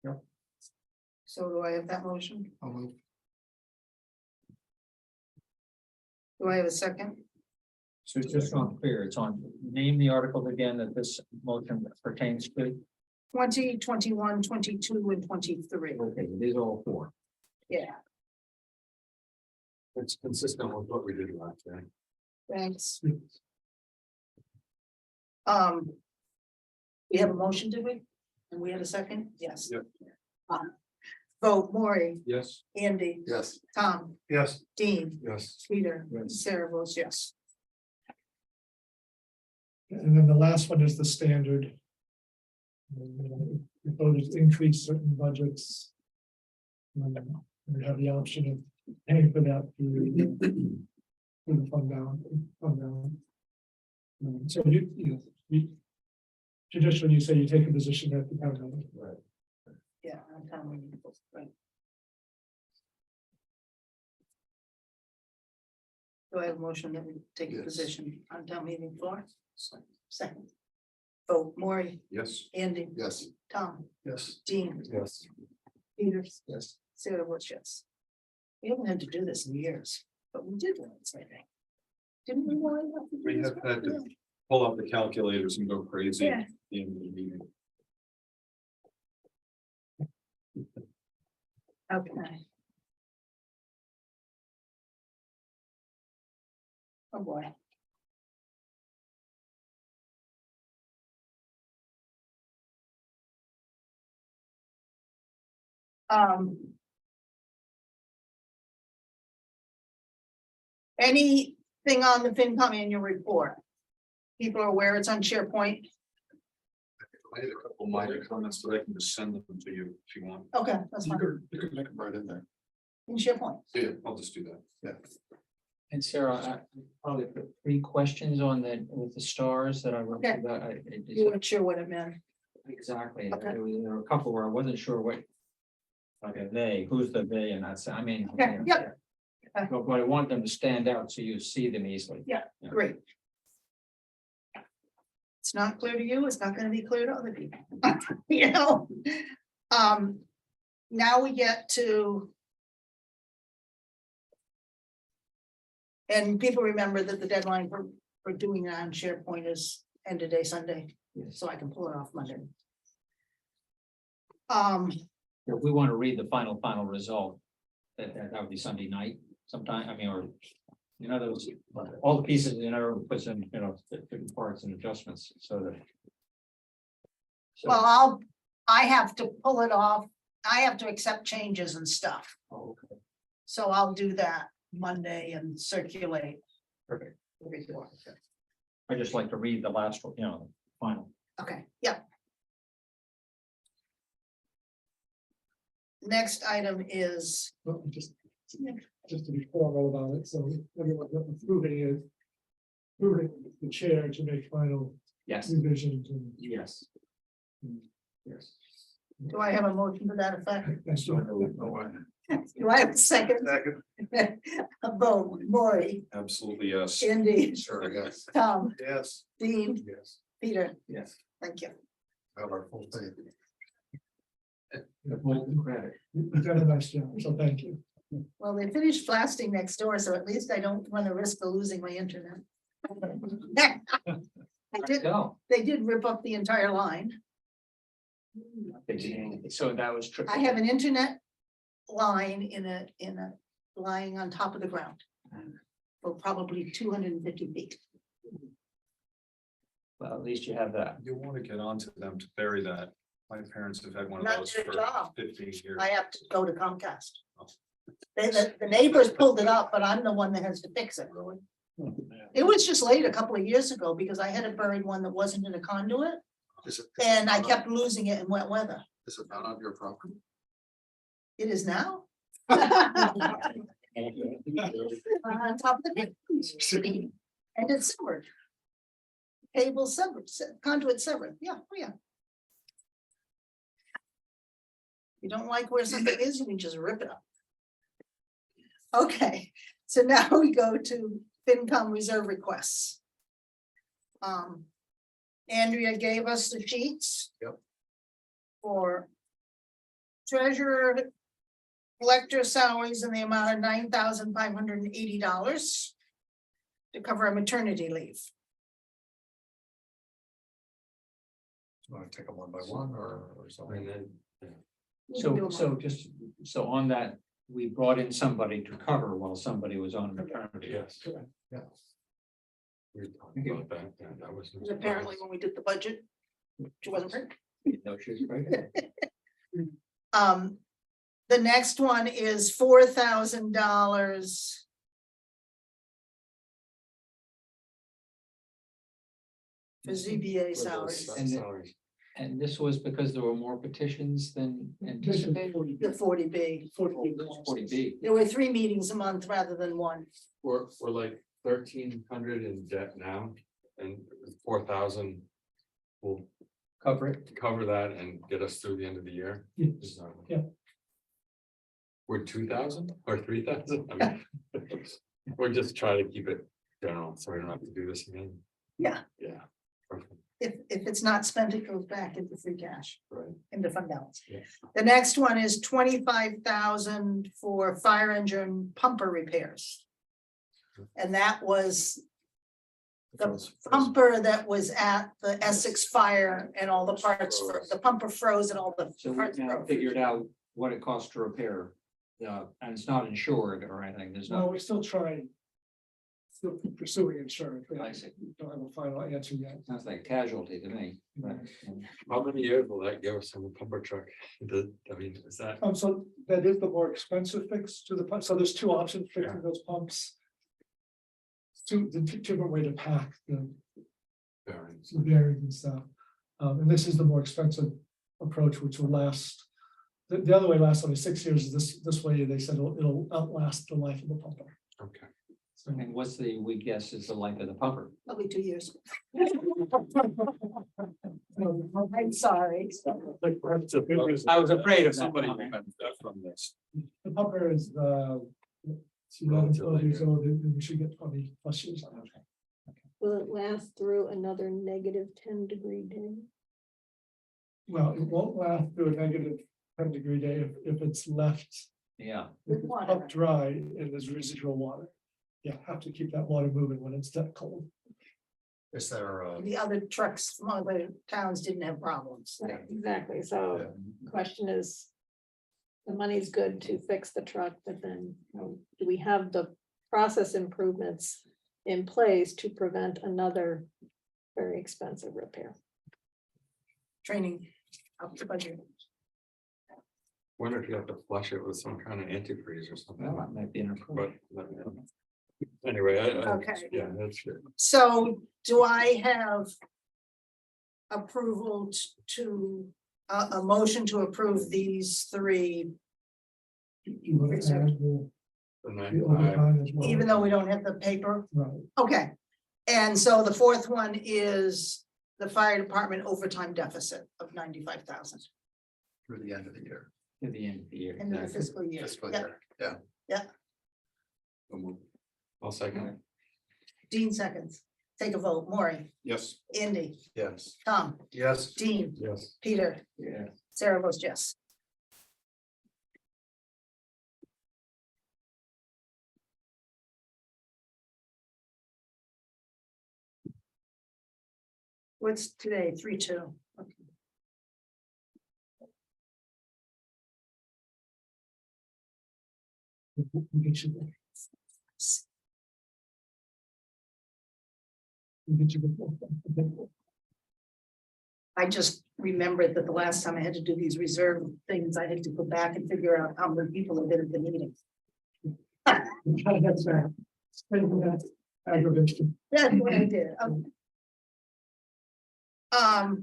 Yep. So do I have that motion? I'll move. Do I have a second? So it's just not clear, it's on, name the article again that this motion pertains to. 20, 21, 22, and 23. Okay, these are all 4. Yeah, It's consistent with what we did last year. thanks. We have a motion, did we? And we had a second? Yes. Yep. Vote Maury, Yes. Andy, Yes. Tom, Yes. Dean, Yes. Peter, Yes. Sarah votes yes. And then the last one is the standard. If voters increase certain budgets. We have the option of paying for that through the fund balance. So traditionally, you say you take a position at the town level. Right. Yeah. I'm telling you, right. Do I have a motion that we take a Yes. position on town meeting floor? Second. Vote Maury, Yes. Andy, Yes. Tom, Yes. Dean, Yes. Peter, Yes. Sarah votes yes. We haven't had to do this in years, but we did once, I think. Didn't we? Warren, have to do We this have one? had to pull up the calculators and go crazy Yeah. at the end of the meeting. Okay. Oh, boy. Anything on the FinCom annual report? People are aware it's on SharePoint. I had a couple minor comments, but I can just send them to you if you want. Okay, that's You fine. could make them right in there. In SharePoint. Yeah, I'll just do that. Yeah. And Sarah, I probably put 3 questions on that with the stars that I wrote. Okay. That You weren't sure what it meant. exactly, Okay. there were a couple where I wasn't sure what. Like a they, who's the they, and that's, I mean. Okay, you know, yep. yeah. But I want them to stand out so you see them easily. Yeah. Great. It's not clear to you, it's not gonna be clear to other people, you know? Now we get to. And people remember that the deadline for doing that on SharePoint is end of day Sunday, Yes. so I can pull it off Monday. If we want to read the final result, that would be Sunday night sometime, I mean, or. You know, those, all the pieces, you know, puts in, you know, different parts and adjustments, so that. So- Well, I have to pull it off, I have to accept changes and stuff, Oh, okay. so I'll do that Monday and circulate. Perfect. the report. I just like to read the last, one, you know, final. Okay, yeah. next item is, But just to be formal about it, so everyone approving it. Approving the chair to make final Yes, revisions and. yes. Yes. do I have a motion to that effect? That's No, right. no way. Do I have a second? Second. A vote, Lori, Absolutely, yes. Cindy, Sure, yes. Tom, Yes. Dean, Yes. Peter, Yes. thank you. Have our full faith. Credit. You've done a nice job, so thank you. Well, they finished blasting next door, so at least I don't run the risk of losing my internet. Go. They did rip up the entire line. So that was true. I have an internet line in a, lying on top of the ground. For probably 250 feet. Well, at least you have that. You want to get onto them to bury that. My parents have had one of Not those their for job. 15 years. I have to go to Comcast. The neighbors pulled it up, but I'm the one that has to fix it, really. It was just late a couple of years ago because I had a buried one that wasn't in a conduit Is it? and I kept losing it in wet weather. Is it not on your property? It is now. On top of the thing. And it's severed. Cable severed, conduit severed, yeah, oh yeah. You don't like where something is, you can just rip it up. Okay, so now we go to FinCom reserve requests. Andrea gave us the sheets. Yep. For treasurer, collector salaries in the amount of $9,580 to cover a maternity leave. Do you want to take them one by one or And something? then, We can do So, them all. just, so on that, we brought in somebody to cover while somebody was on maternity. yes. Yeah. We talked about that, yeah, that was. Because apparently when we did the budget, she wasn't pregnant. No, she was pregnant. The next one is $4,000. For ZBA salaries, Salaries. And this was because there were more petitions than anticipated. the 40B. 40B. There were 3 meetings a month rather than 1. We're like 1,300 in debt now, and 4,000 will Cover it. cover that and get us through the end of the year. Yes. So, Yeah. We're 2,000 or 3,000? I mean, we're just trying to keep it general, so we don't have to do this again. Yeah. Yeah. Perfect. If it's not spent, it goes back into free cash, Right. into fund balance. Yeah. The next one is 25,000 for fire engine pumper repairs. And that was the pumper that was at the Essex fire and all the parts, the pumper froze and all the So we parts now broke. figured out what it costs to repair. And it's not insured or anything. There's No, no. we're still trying. Still pursuing insurance. We I see. don't have a final answer yet. Sounds like casualty to me. but, How many years will that give us on the pumper truck? I mean, is that? So that is the more expensive fix to the pump. So there's 2 options fixing those pumps. The two different way to pack the bearings? bearings and stuff. And this is the more expensive approach, which will last. The other way lasts only 6 years. This way, they said it'll outlast the life of the pumper. Okay. So And what's we guess is the life of the pumper? Probably 2 years. I'm sorry. I was afraid of Somebody somebody. remembered that from this. the pumper is 11, 12 years old, and we should get 20 plus years on it. Will it last through another -10-degree day? Well, it won't last through a -10-degree day if it's left Yeah, up dry and there's residual water. Yeah, have to keep that water moving when it's that cold. Is there The other trucks from other towns didn't have problems. Right, exactly, so Yeah. the question is. The money's good to fix the truck, but then, do we have the process improvements in place to prevent another very expensive repair? Training up to budget. Wonder if you have to flush it with some kind of antifreeze or something. that might be an But anyway, Okay. yeah, that's good. So do I have approval to, a motion to approve these 3 You want to Reserve. add the The the 95. overtime as well? even though we don't have the paper. Right, Okay, and so the fourth one is the fire department overtime deficit of 95,000 Through the end of the year. To the end of the year. in the exactly. fiscal year. Fiscal Yep. year, yeah. I'll second it. Dean seconds. Take a vote. Maury, Yes. Andy, Yes. Tom, Yes. Dean, Yes. Peter, Yeah. Sarah votes yes. What's today? 3-2. Okay. we get you. We get you before. I just remembered that the last time I had to do these reserve things, I had to go back and figure out how many people have been at the meeting. That's right. That's aggravation. That's what I did. Okay.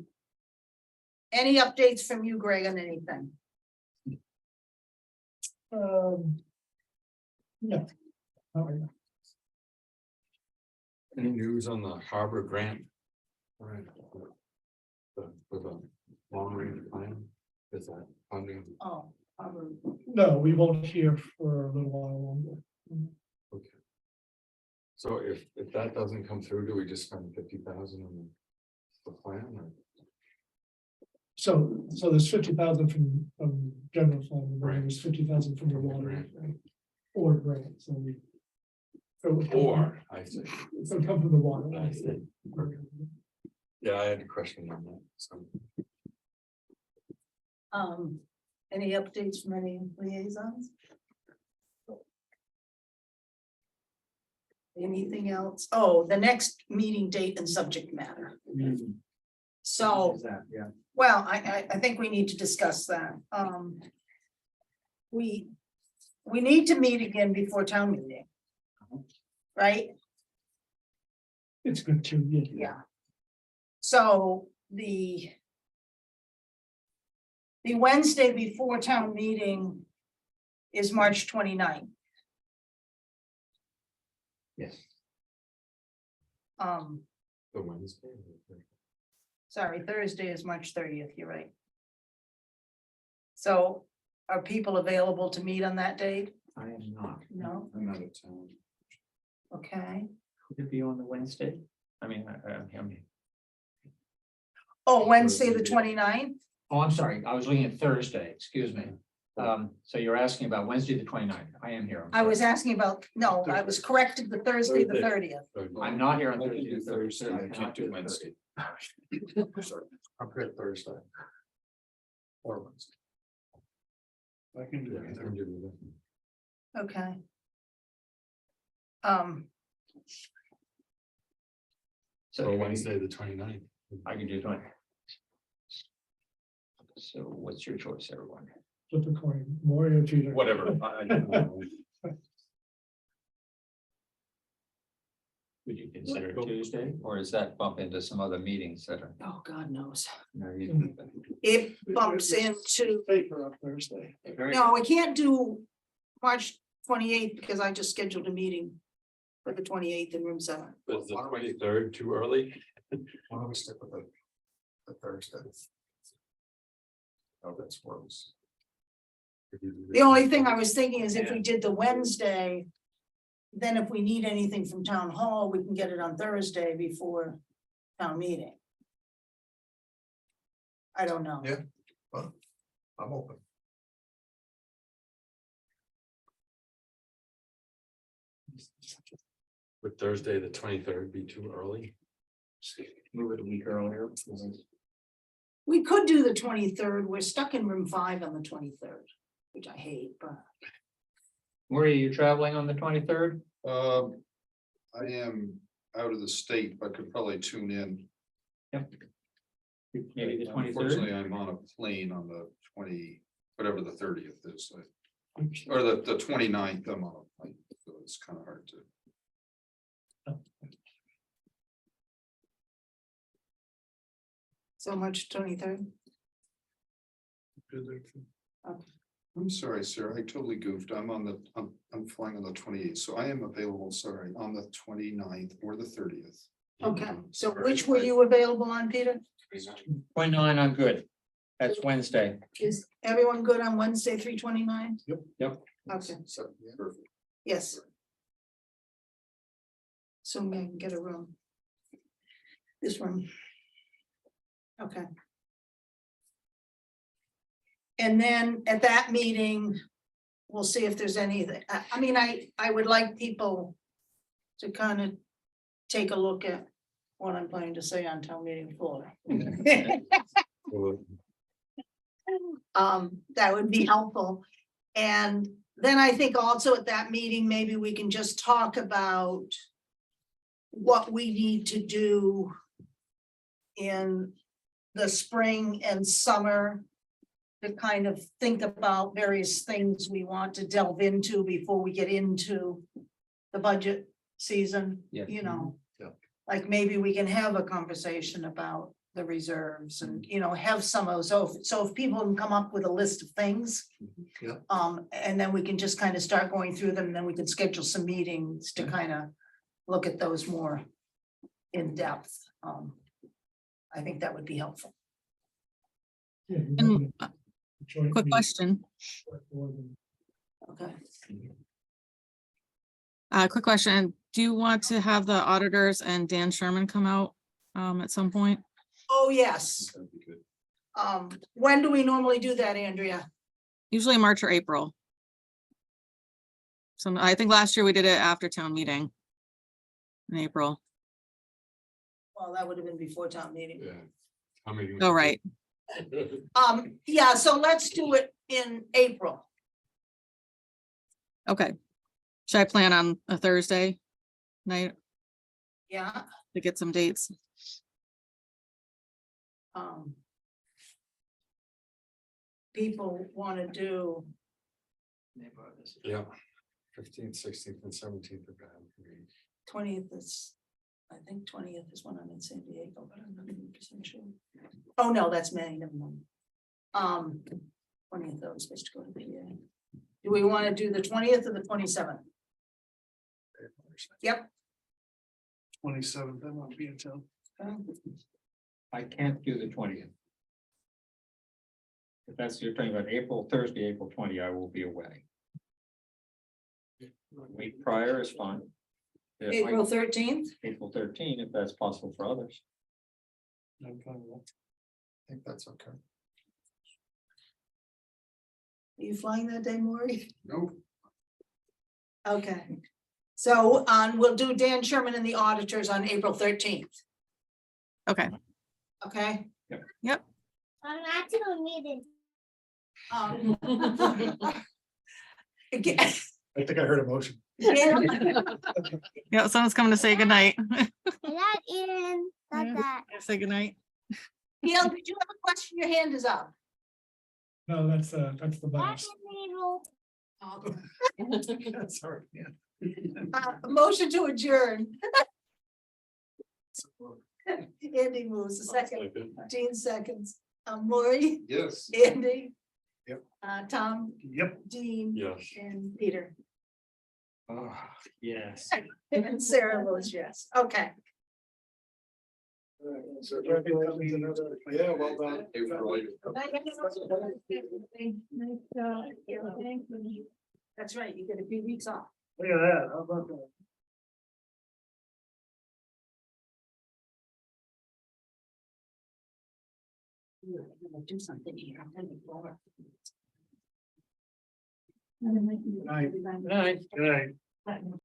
Any updates from you, Greg, on anything? Yeah. Oh, yeah. Any news on the harbor grant? All right. For the long range plan, is that funding? Oh, No, we won't hear for a little while longer. Okay. So if that doesn't come through, do we just spend 50,000 on the plan or? So there's 50,000 from general fund, and then Right. there's 50,000 from the water. Grant. Or grant, so we. so it would come- Or, I see. So it come from the water. I see. Yeah, I had a question on that, so. any updates from any liaisons? Anything else? Oh, the next meeting date and subject matter. So, Yeah. well, I think we need to discuss that. We need to meet again before town meeting. Right? It's good to, yeah. Yeah. So the Wednesday before town meeting is March 29th. Yes. The Wednesday. Sorry, Thursday is March 30th, you're right. So are people available to meet on that date? I am not. No, I'm out of town. okay. Could it be on the Wednesday? I mean, Oh, Wednesday, the 29th? oh, I'm sorry, I was looking at Thursday, excuse me. So you're asking about Wednesday, the 29th. I am here. I'm I was sorry. asking about, no, I was corrected the Thursday, the Thursday. 30th. I'm not here on I can do Thursday. Thursday, I can't do Wednesday. Sorry, I'm good Thursday. Or Wednesday. I can do Yeah, I can do that. Okay. So Wednesday, the 29th. I can do 20. So what's your choice, everyone? Flip a coin, Maury or Peter. Whatever. Would you consider Tuesday, or does that bump into some other meetings that are? Oh, God knows. No, you- It bumps into, Paper on Thursday. Very no, we can't do March 28th because I just scheduled a meeting for the 28th in room 7. Is the 23rd too early? Why don't we stick with the Thursday? Oh, that's worse. The only thing I was thinking is if we did the Wednesday, then if we need anything from town hall, we can get it on Thursday before town meeting. I don't know. Yeah. Well, I'm open. Would Thursday, the 23rd be too early? Move it a week earlier. We could do the 23rd. We're stuck in room 5 on the 23rd, which I hate, but Where are you traveling on the 23rd? I am out of the state, but could probably tune in. Maybe the 23rd? Unfortunately, I'm on a plane on the 20, whatever the 30th is, or the 29th, I'm on a plane, so it's kind of hard to. so March 23rd. I'm sorry, Sarah, I totally goofed. I'm flying on the 28th, so I am available, sorry, on the 29th or the 30th. Okay, so which were you available on, Peter? 29, I'm good. That's Wednesday. Is everyone good on Wednesday, 3/29? Yep. Okay, So, yeah. Perfect. yes. So we can get a room. This room. Okay. And then at that meeting, we'll see if there's anything, I mean, I would like people to kind of take a look at what I'm planning to say on town meeting floor. That would be helpful. And then I think also at that meeting, maybe we can just talk about what we need to do in the spring and summer to kind of think about various things we want to delve into before we get into the budget season, Yeah. you know. Yeah. Like maybe we can have a conversation about the reserves and, you know, have some of those. So if people can come up with a list of things. Yeah. And then we can just kind of start going through them, and then we can schedule some meetings to kind of look at those more in depth. I think that would be helpful. Yeah, you And have a joint quick meeting question, with board and- Okay. quick question. Do you want to have the auditors and Dan Sherman come out at some point? Oh, yes. That'd be good. When do we normally do that, Andrea? Usually March or April. So I think last year we did it after town meeting. In April. Well, that would have been before town meeting. Yeah. I mean. Oh, right. Yeah, so let's do it in April. Okay. Should I plan on a Thursday night Yeah. to get some dates? People want to do, Yeah, 15th, 16th and 17th are bad for me. 20th is, I think 20th is when I'm in San Diego, but I'm not 100% sure. Oh, no, that's May, never mind. 20th, I was supposed to go to PA. Do we want to do the 20th or the 27th? Yep. 27th, I won't be in town. I can't do the 20th. If that's, you're talking about April, Thursday, April 20, I will be away. Week prior is fine. Yeah, like April 13th? April 13, if that's possible for others. I'm fine with that. I think that's okay. Are you flying that day, Maury? No, Okay. So we'll do Dan Sherman and the auditors on April 13th. Okay. Okay? Yep. I'm not doing meeting. Again. I think I heard a motion. Yeah, someone's coming to say goodnight. Not Aaron, not that. Say goodnight. Gail, did you have a question? Your hand is up. No, that's the Not bonus. April. Sorry, yeah. Motion to adjourn. Andy moves a second. Jean seconds. Maury, yes. Andy. Yep. Tom, Yep. Dean. Yes. And Peter. Yes. And Sarah votes yes. Okay. Yeah, well done. That's right. You get a few weeks off. Look at that, how about that? Do something here. I'm gonna go over. Night. Night. Good night.